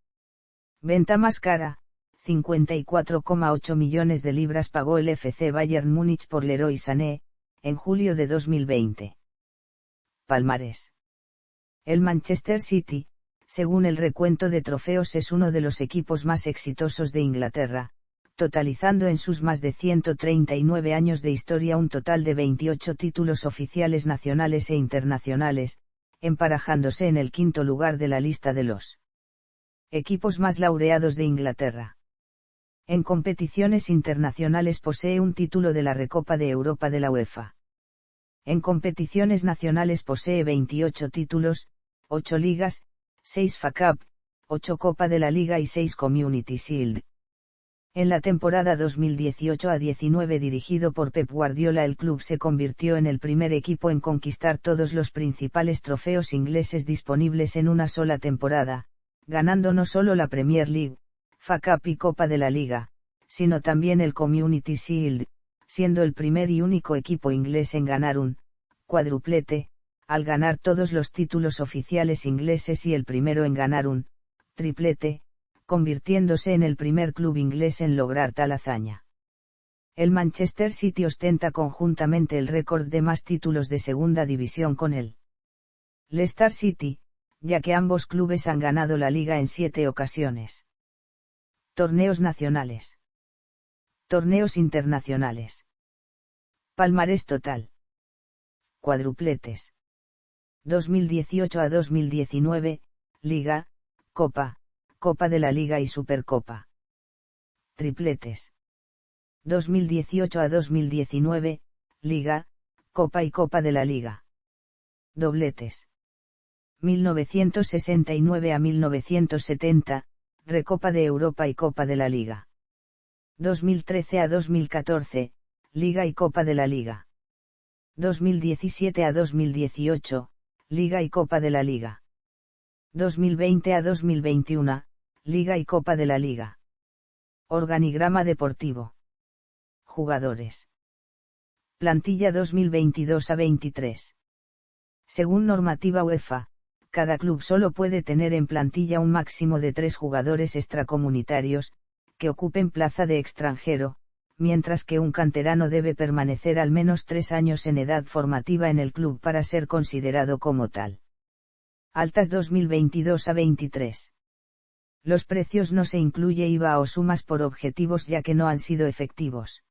Venta más cara, 54,8 millones de libras pagó el FC Bayern Múnich por Leroy Sané, en julio de 2020. Palmarés. El Manchester City, según el recuento de trofeos, es uno de los equipos más exitosos de Inglaterra, totalizando en sus más de 139 años de historia un total de 28 títulos oficiales nacionales e internacionales, emparejándose en el quinto lugar de la lista de los equipos más laureados de Inglaterra. En competiciones internacionales posee un título de la Recopa de Europa de la UEFA. En competiciones nacionales posee 28 títulos, 8 ligas, 6 FA Cup, 8 Copa de la Liga y 6 Community Shield. En la temporada 2018-19 dirigido por Pep Guardiola, el club se convirtió en el primer equipo en conquistar todos los principales trofeos ingleses disponibles en una sola temporada, ganando no solo la Premier League, FA Cup y Copa de la Liga, sino también el Community Shield, siendo el primer y único equipo inglés en ganar un cuádruplete, al ganar todos los títulos oficiales ingleses y el primero en ganar un triplete, convirtiéndose en el primer club inglés en lograr tal hazaña. El Manchester City ostenta conjuntamente el récord de más títulos de segunda división con el Leicester City, ya que ambos clubes han ganado la liga en 7 ocasiones. Torneos nacionales. Torneos internacionales. Palmarés total. Cuádrupletes. 2018 a 2019, Liga, Copa, Copa de la Liga y Supercopa. Tripletes. 2018 a 2019, Liga, Copa y Copa de la Liga. Dobletes. 1969 a 1970, Recopa de Europa y Copa de la Liga. 2013 a 2014, Liga y Copa de la Liga. 2017 a 2018, Liga y Copa de la Liga. 2020 a 2021, Liga y Copa de la Liga. Organigrama deportivo. Jugadores. Plantilla 2022 a 23. Según normativa UEFA, cada club solo puede tener en plantilla un máximo de 3 jugadores extracomunitarios, que ocupen plaza de extranjero, mientras que un canterano debe permanecer al menos 3 años en edad formativa en el club para ser considerado como tal. Altas 2022 a 23. Los precios no se incluye IVA o sumas por objetivos ya que no han sido efectivos.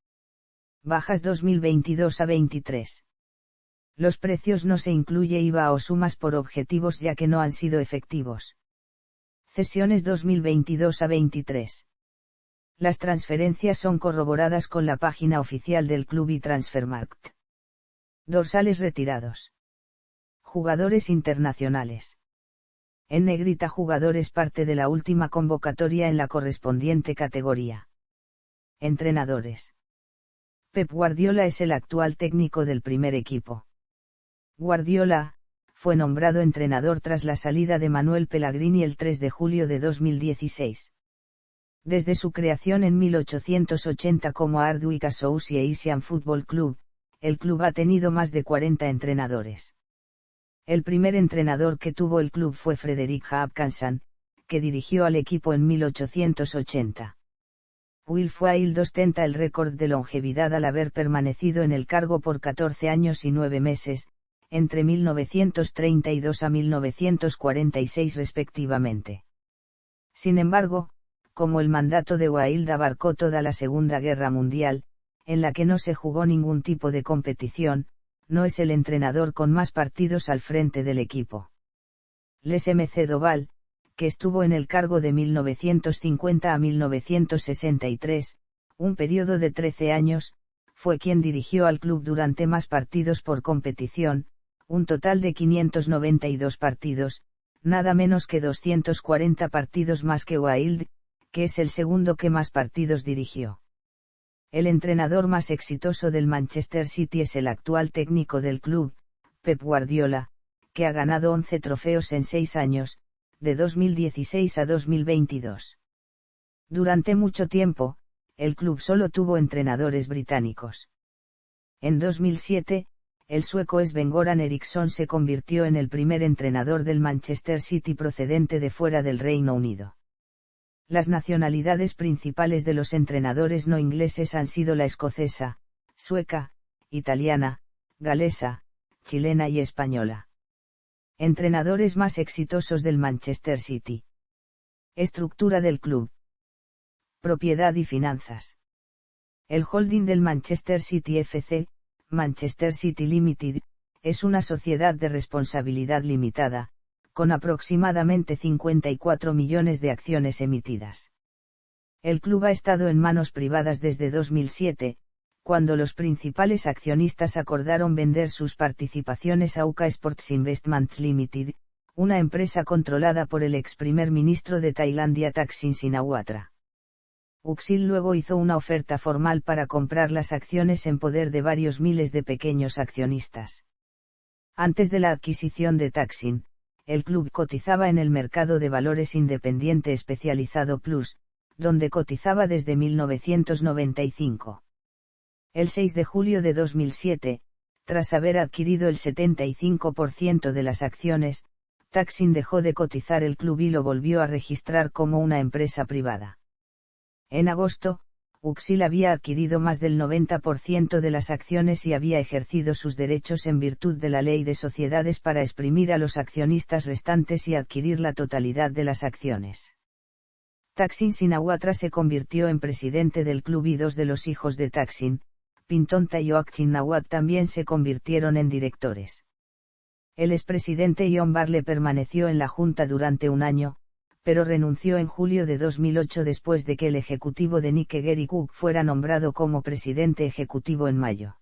Bajas 2022 a 23. Los precios no se incluye IVA o sumas por objetivos ya que no han sido efectivos. Cesiones 2022 a 23. Las transferencias son corroboradas con la página oficial del club y Transfermarkt. Dorsales retirados. Jugadores internacionales. En negrita jugadores parte de la última convocatoria en la correspondiente categoría. Entrenadores. Pep Guardiola es el actual técnico del primer equipo. Guardiola fue nombrado entrenador tras la salida de Manuel Pellegrini el 3 de julio de 2016. Desde su creación en 1880 como Hardwick Association Football Club, el club ha tenido más de 40 entrenadores. El primer entrenador que tuvo el club fue Frederick Hapkinson, que dirigió al equipo en 1880. Wilfried ostenta el récord de longevidad al haber permanecido en el cargo por 14 años y 9 meses, entre 1932 a 1946 respectivamente. Sin embargo, como el mandato de Wilde abarcó toda la Segunda Guerra Mundial, en la que no se jugó ningún tipo de competición, no es el entrenador con más partidos al frente del equipo. Les M.C. Doval, que estuvo en el cargo de 1950 a 1963, un periodo de 13 años, fue quien dirigió al club durante más partidos por competición, un total de 592 partidos, nada menos que 240 partidos más que Wilde, que es el segundo que más partidos dirigió. El entrenador más exitoso del Manchester City es el actual técnico del club, Pep Guardiola, que ha ganado 11 trofeos en 6 años, de 2016 a 2022. Durante mucho tiempo, el club solo tuvo entrenadores británicos. En 2007, el sueco Sven-Göran Eriksson se convirtió en el primer entrenador del Manchester City procedente de fuera del Reino Unido. Las nacionalidades principales de los entrenadores no ingleses han sido la escocesa, sueca, italiana, galesa, chilena y española. Entrenadores más exitosos del Manchester City. Estructura del club. Propiedad y finanzas. El holding del Manchester City FC, Manchester City Limited, es una sociedad de responsabilidad limitada, con aproximadamente 54 millones de acciones emitidas. El club ha estado en manos privadas desde 2007, cuando los principales accionistas acordaron vender sus participaciones a UK Sports Investments Limited, una empresa controlada por el ex primer ministro de Tailandia Thaksin Shinawatra. UCSIL luego hizo una oferta formal para comprar las acciones en poder de varios miles de pequeños accionistas. Antes de la adquisición de Thaksin, el club cotizaba en el mercado de valores independiente especializado Plus, donde cotizaba desde 1995. El 6 de julio de 2007, tras haber adquirido el 75% de las acciones, Thaksin dejó de cotizar el club y lo volvió a registrar como una empresa privada. En agosto, UCSIL había adquirido más del 90% de las acciones y había ejercido sus derechos en virtud de la ley de sociedades para exprimir a los accionistas restantes y adquirir la totalidad de las acciones. Thaksin Shinawatra se convirtió en presidente del club y dos de los hijos de Thaksin, Pintonta y Oak Shinawatra, también se convirtieron en directores. El expresidente John Barley permaneció en la junta durante un año, pero renunció en julio de 2008 después de que el ejecutivo de Nike Gary Cook fuera nombrado como presidente ejecutivo en mayo.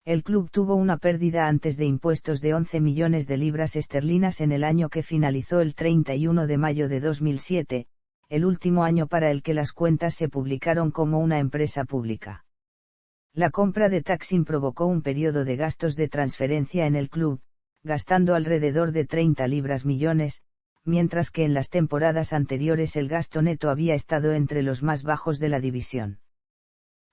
El club tuvo una pérdida antes de impuestos de 11 millones de libras esterlinas en el año que finalizó el 31 de mayo de 2007, el último año para el que las cuentas se publicaron como una empresa pública. La compra de Thaksin provocó un periodo de gastos de transferencia en el club, gastando alrededor de 30 libras millones, mientras que en las temporadas anteriores el gasto neto había estado entre los más bajos de la división.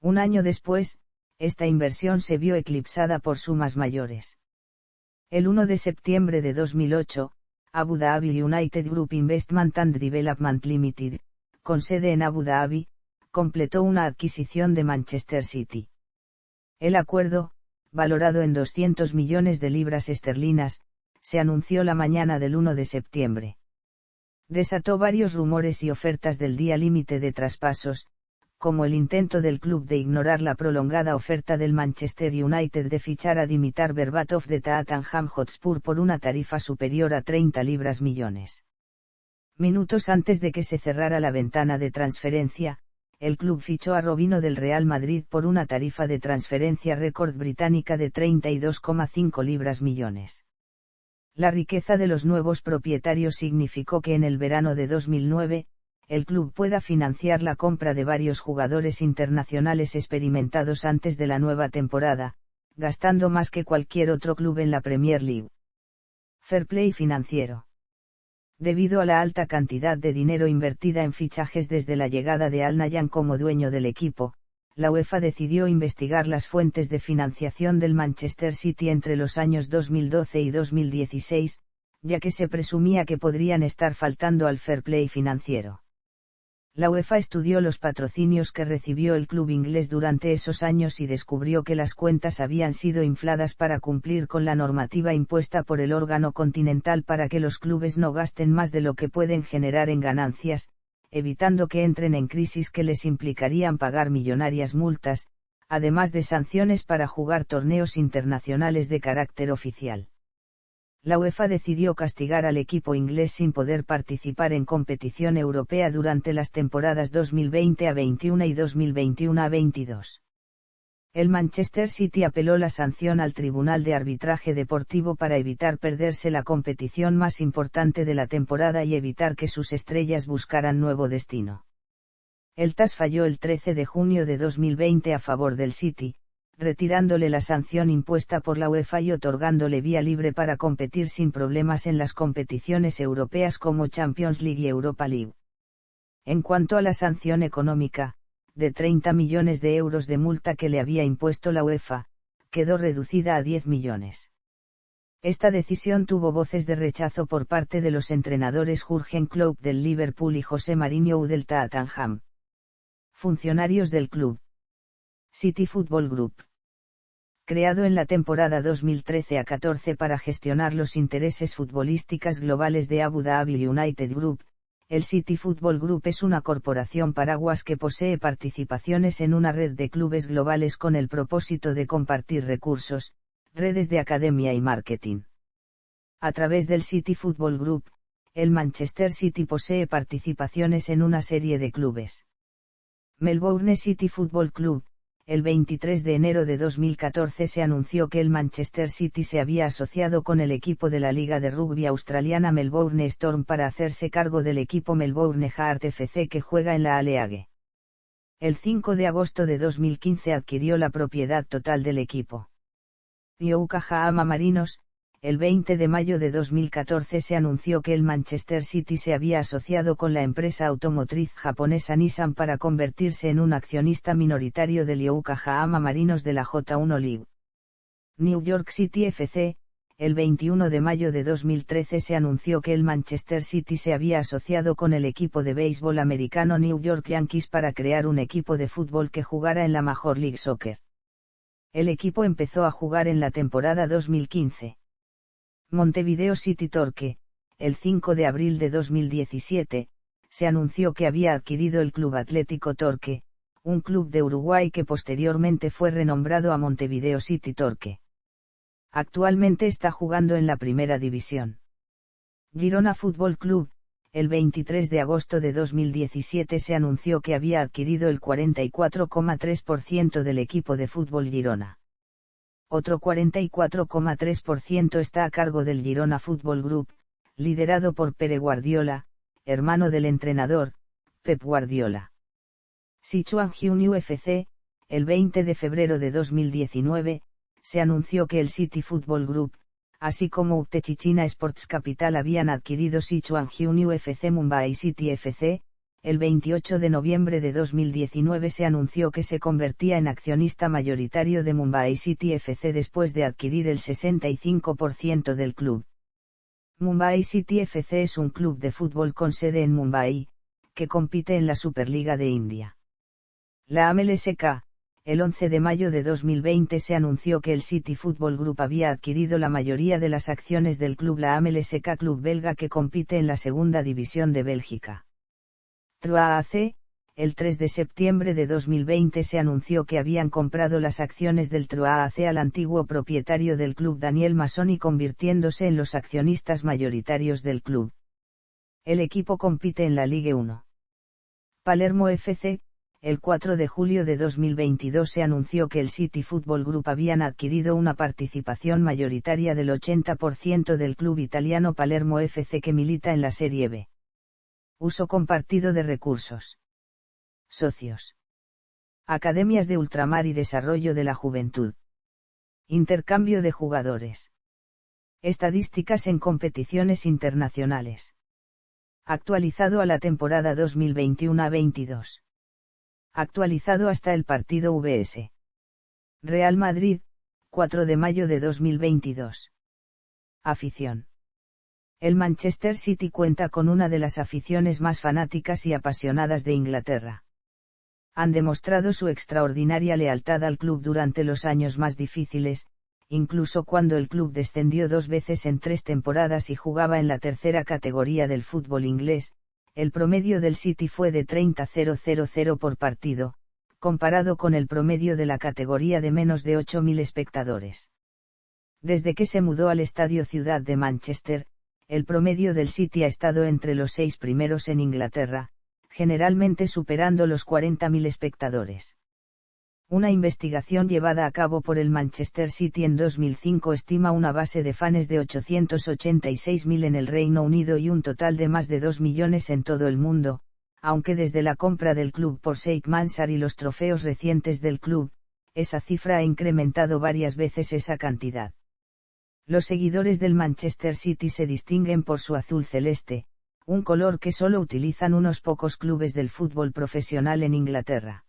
Un año después, esta inversión se vio eclipsada por sumas mayores. El 1 de septiembre de 2008, Abu Dhabi United Group Investment and Development Limited, con sede en Abu Dhabi, completó una adquisición de Manchester City. El acuerdo, valorado en 200 millones de libras esterlinas, se anunció la mañana del 1 de septiembre. Desató varios rumores y ofertas del día límite de traspasos, como el intento del club de ignorar la prolongada oferta del Manchester United de fichar a Dimitar Berbatov de Tottenham Hotspur por una tarifa superior a 30 libras millones. Minutos antes de que se cerrara la ventana de transferencia, el club fichó a Robinho del Real Madrid por una tarifa de transferencia récord británica de 32,5 libras millones. La riqueza de los nuevos propietarios significó que en el verano de 2009, el club pueda financiar la compra de varios jugadores internacionales experimentados antes de la nueva temporada, gastando más que cualquier otro club en la Premier League. Fair play financiero. Debido a la alta cantidad de dinero invertida en fichajes desde la llegada de Al Nahyan como dueño del equipo, la UEFA decidió investigar las fuentes de financiación del Manchester City entre los años 2012 y 2016, ya que se presumía que podrían estar faltando al fair play financiero. La UEFA estudió los patrocinios que recibió el club inglés durante esos años y descubrió que las cuentas habían sido infladas para cumplir con la normativa impuesta por el órgano continental para que los clubes no gasten más de lo que pueden generar en ganancias, evitando que entren en crisis que les implicarían pagar millonarias multas, además de sanciones para jugar torneos internacionales de carácter oficial. La UEFA decidió castigar al equipo inglés sin poder participar en competición europea durante las temporadas 2020 a 21 y 2021 a 22. El Manchester City apeló la sanción al Tribunal de Arbitraje Deportivo para evitar perderse la competición más importante de la temporada y evitar que sus estrellas buscaran nuevo destino. El TAS falló el 13 de junio de 2020 a favor del City, retirándole la sanción impuesta por la UEFA y otorgándole vía libre para competir sin problemas en las competiciones europeas como Champions League y Europa League. En cuanto a la sanción económica, de 30 millones de euros de multa que le había impuesto la UEFA, quedó reducida a 10 millones. Esta decisión tuvo voces de rechazo por parte de los entrenadores Jürgen Klopp del Liverpool y José Mourinho del Tottenham. Funcionarios del club. City Football Group. Creado en la temporada 2013 a 14 para gestionar los intereses futbolísticos globales de Abu Dhabi United Group, el City Football Group es una corporación paraguas que posee participaciones en una red de clubes globales con el propósito de compartir recursos, redes de academia y marketing. A través del City Football Group, el Manchester City posee participaciones en una serie de clubes. Melbourne City Football Club. El 23 de enero de 2014 se anunció que el Manchester City se había asociado con el equipo de la Liga de Rugby Australiana Melbourne Storm para hacerse cargo del equipo Melbourne Heart FC que juega en la A-League. El 5 de agosto de 2015 adquirió la propiedad total del equipo. Yokohama Marinos. El 20 de mayo de 2014 se anunció que el Manchester City se había asociado con la empresa automotriz japonesa Nissan para convertirse en un accionista minoritario del Yokohama Marinos de la J1 League. New York City FC. El 21 de mayo de 2013 se anunció que el Manchester City se había asociado con el equipo de béisbol americano New York Yankees para crear un equipo de fútbol que jugara en la Major League Soccer. El equipo empezó a jugar en la temporada 2015. Montevideo City Torque. El 5 de abril de 2017, se anunció que había adquirido el Club Atlético Torque, un club de Uruguay que posteriormente fue renombrado a Montevideo City Torque. Actualmente está jugando en la Primera División. Girona Fútbol Club. El 23 de agosto de 2017 se anunció que había adquirido el 44,3% del equipo de fútbol Girona. Otro 44,3% está a cargo del Girona Football Group, liderado por Pere Guardiola, hermano del entrenador, Pep Guardiola. Sichuan Hyunyu FC. El 20 de febrero de 2019, se anunció que el City Football Group, así como Uptechi China Sports Capital habían adquirido Sichuan Hyunyu FC Mumbai City FC. El 28 de noviembre de 2019 se anunció que se convertía en accionista mayoritario de Mumbai City FC después de adquirir el 65% del club. Mumbai City FC es un club de fútbol con sede en Mumbai, que compite en la Superliga de India. La AMLSK. El 11 de mayo de 2020 se anunció que el City Football Group había adquirido la mayoría de las acciones del club la AMLSK club belga que compite en la segunda división de Bélgica. TruAAC. El 3 de septiembre de 2020 se anunció que habían comprado las acciones del TruAAC al antiguo propietario del club Daniel Masoni convirtiéndose en los accionistas mayoritarios del club. El equipo compite en la Ligue 1. Palermo FC. El 4 de julio de 2022 se anunció que el City Football Group habían adquirido una participación mayoritaria del 80% del club italiano Palermo FC que milita en la Serie B. Uso compartido de recursos. Socios. Academias de ultramar y desarrollo de la juventud. Intercambio de jugadores. Estadísticas en competiciones internacionales. Actualizado a la temporada 2021-22. Actualizado hasta el partido vs. Real Madrid, 4 de mayo de 2022. Afición. El Manchester City cuenta con una de las aficiones más fanáticas y apasionadas de Inglaterra. Han demostrado su extraordinaria lealtad al club durante los años más difíciles, incluso cuando el club descendió 2 veces en 3 temporadas y jugaba en la tercera categoría del fútbol inglés. El promedio del City fue de 30,000 por partido, comparado con el promedio de la categoría de menos de 8.000 espectadores. Desde que se mudó al Estadio Ciudad de Manchester, el promedio del City ha estado entre los 6 primeros en Inglaterra, generalmente superando los 40.000 espectadores. Una investigación llevada a cabo por el Manchester City en 2005 estima una base de fans de 886.000 en el Reino Unido y un total de más de 2 millones en todo el mundo, aunque desde la compra del club por Sheikh Mansour y los trofeos recientes del club, esa cifra ha incrementado varias veces esa cantidad. Los seguidores del Manchester City se distinguen por su azul celeste, un color que solo utilizan unos pocos clubes del fútbol profesional en Inglaterra.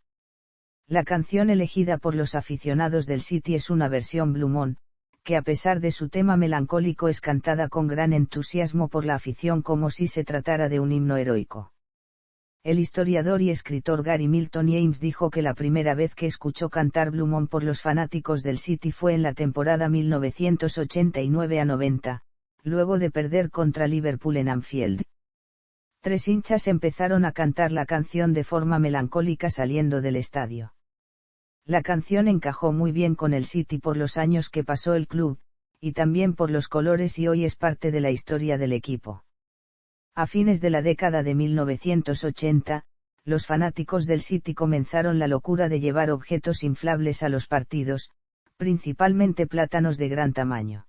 La canción elegida por los aficionados del City es una versión Blue Moon, que a pesar de su tema melancólico es cantada con gran entusiasmo por la afición como si se tratara de un himno heroico. El historiador y escritor Gary Milton James dijo que la primera vez que escuchó cantar Blue Moon por los fanáticos del City fue en la temporada 1989-90, luego de perder contra Liverpool en Anfield. 3 hinchas empezaron a cantar la canción de forma melancólica saliendo del estadio. La canción encajó muy bien con el City por los años que pasó el club, y también por los colores y hoy es parte de la historia del equipo. A fines de la década de 1980, los fanáticos del City comenzaron la locura de llevar objetos inflables a los partidos, principalmente plátanos de gran tamaño.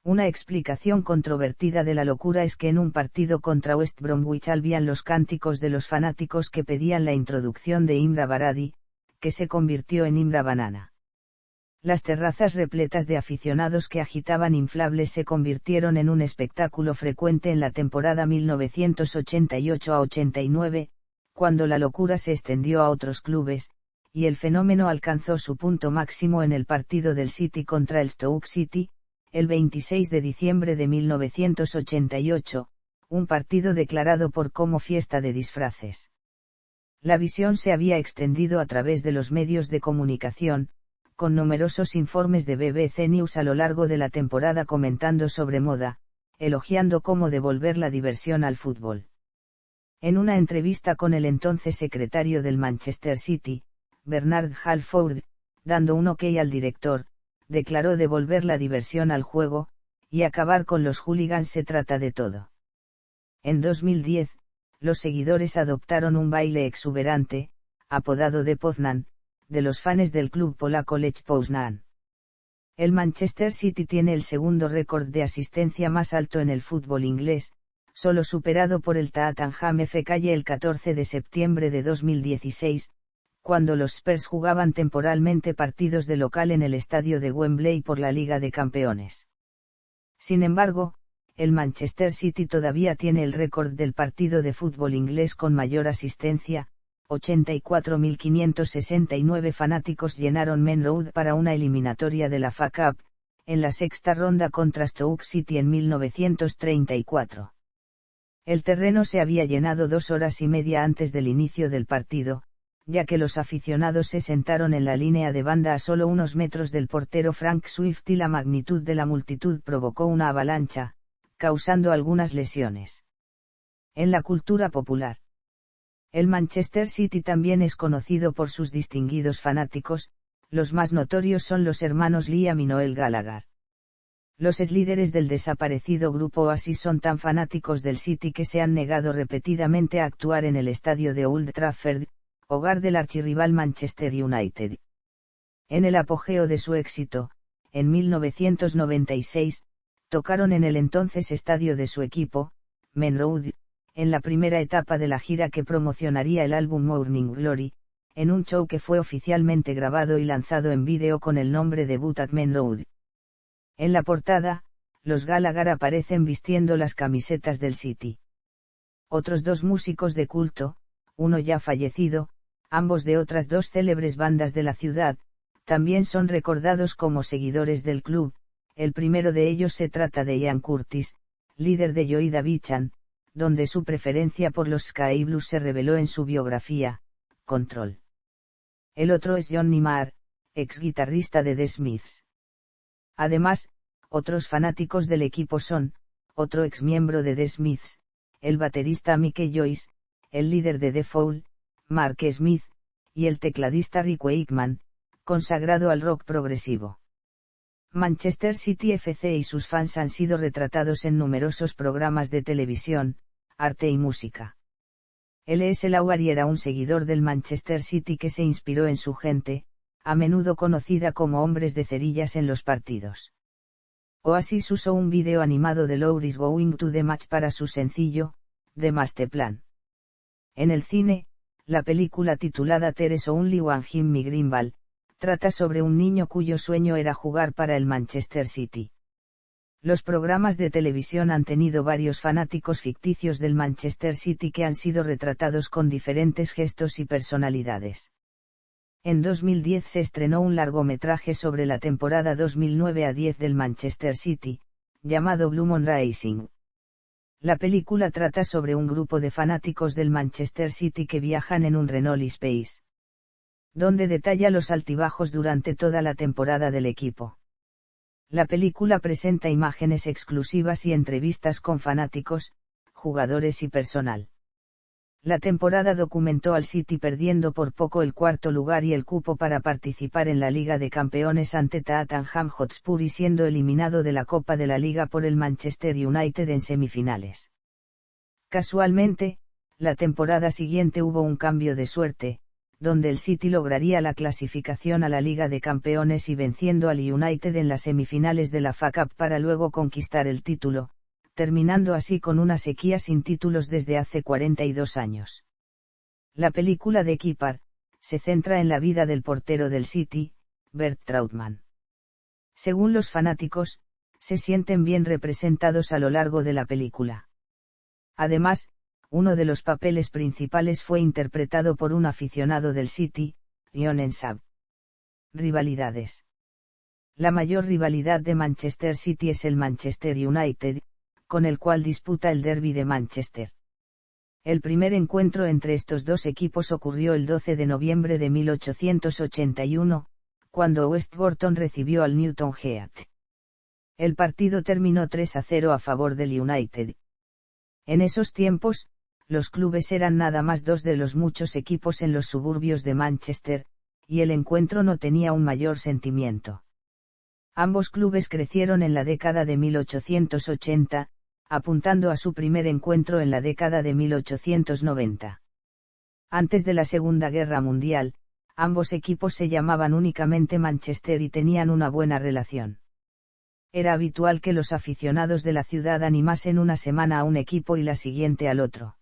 Una explicación controvertida de la locura es que en un partido contra West Bromwich Albion los cánticos de los fanáticos que pedían la introducción de Imra Baradi, que se convirtió en Imra Banana. Las terrazas repletas de aficionados que agitaban inflables se convirtieron en un espectáculo frecuente en la temporada 1988-89, cuando la locura se extendió a otros clubes, y el fenómeno alcanzó su punto máximo en el partido del City contra el Stoke City, el 26 de diciembre de 1988, un partido declarado por como fiesta de disfraces. La visión se había extendido a través de los medios de comunicación, con numerosos informes de BBC News a lo largo de la temporada comentando sobre moda, elogiando cómo devolver la diversión al fútbol. En una entrevista con el entonces secretario del Manchester City, Bernard Halford, dando un ok al director, declaró: devolver la diversión al juego, y acabar con los hooligans se trata de todo. En 2010, los seguidores adoptaron un baile exuberante, apodado de Poznan, de los fans del club polaco Lech Poznan. El Manchester City tiene el segundo récord de asistencia más alto en el fútbol inglés, solo superado por el Tottenham FK el 14 de septiembre de 2016, cuando los Spurs jugaban temporalmente partidos de local en el estadio de Wembley por la Liga de Campeones. Sin embargo, el Manchester City todavía tiene el récord del partido de fútbol inglés con mayor asistencia. 84.569 fanáticos llenaron Main Road para una eliminatoria de la FA Cup, en la sexta ronda contra Stoke City en 1934. El terreno se había llenado 2 horas y media antes del inicio del partido, ya que los aficionados se sentaron en la línea de banda a solo unos metros del portero Frank Swift y la magnitud de la multitud provocó una avalancha, causando algunas lesiones. En la cultura popular, el Manchester City también es conocido por sus distinguidos fanáticos, los más notorios son los hermanos Liam y Noel Gallagher. Los líderes del desaparecido grupo Oasis son tan fanáticos del City que se han negado repetidamente a actuar en el estadio de Old Trafford, hogar del archirrival Manchester United. En el apogeo de su éxito, en 1996, tocaron en el entonces estadio de su equipo, Main Road, en la primera etapa de la gira que promocionaría el álbum Morning Glory, en un show que fue oficialmente grabado y lanzado en vídeo con el nombre Debut at Main Road. En la portada, los Gallagher aparecen vistiendo las camisetas del City. Otros 2 músicos de culto, uno ya fallecido, ambos de otras 2 célebres bandas de la ciudad, también son recordados como seguidores del club. El primero de ellos se trata de Ian Curtis, líder de Joy Division, donde su preferencia por los Sky Blues se reveló en su biografía, Control. El otro es Johnny Marr, ex guitarrista de The Smiths. Además, otros fanáticos del equipo son, otro ex miembro de The Smiths, el baterista Mickey Joyce, el líder de The Fall, Mark Smith, y el tecladista Rick Wakeman, consagrado al rock progresivo. Manchester City FC y sus fans han sido retratados en numerosos programas de televisión, arte y música. L.S. Lowry era un seguidor del Manchester City que se inspiró en su gente, a menudo conocida como hombres de cerillas en los partidos. Oasis usó un vídeo animado de Lowry's Going to the Match para su sencillo, The Masterplan. En el cine, la película titulada There's Only One Jimmy Greenball, trata sobre un niño cuyo sueño era jugar para el Manchester City. Los programas de televisión han tenido varios fanáticos ficticios del Manchester City que han sido retratados con diferentes gestos y personalidades. En 2010 se estrenó un largometraje sobre la temporada 2009-10 del Manchester City, llamado Blue Moon Rising. La película trata sobre un grupo de fanáticos del Manchester City que viajan en un Renault Espace, donde detalla los altibajos durante toda la temporada del equipo. La película presenta imágenes exclusivas y entrevistas con fanáticos, jugadores y personal. La temporada documentó al City perdiendo por poco el 4º lugar y el cupo para participar en la Liga de Campeones ante Tottenham Hotspur y siendo eliminado de la Copa de la Liga por el Manchester United en semifinales. Casualmente, La temporada siguiente hubo un cambio de suerte, donde el City lograría la clasificación a la Liga de Campeones y venciendo al United en las semifinales de la FA Cup para luego conquistar el título, terminando así con una sequía sin títulos desde hace 42 años. La película de Keeper se centra en la vida del portero del City, Bert Trautmann. Según los fanáticos, se sienten bien representados a lo largo de la película. Además, uno de los papeles principales fue interpretado por un aficionado del City, John Ensab. Rivalidades. La mayor rivalidad de Manchester City es el Manchester United, con el cual disputa el Derby de Manchester. El primer encuentro entre estos dos equipos ocurrió el 12 de noviembre de 1881, cuando West Borton recibió al Newton Heath. El partido terminó 3-0 a favor del United. En esos tiempos, los clubes eran nada más dos de los muchos equipos en los suburbios de Manchester, y el encuentro no tenía un mayor sentimiento. Ambos clubes crecieron en la década de 1880, apuntando a su primer encuentro en la década de 1890. Antes de la Segunda Guerra Mundial, ambos equipos se llamaban únicamente Manchester y tenían una buena relación. Era habitual que los aficionados de la ciudad animasen una semana a un equipo y la siguiente al otro.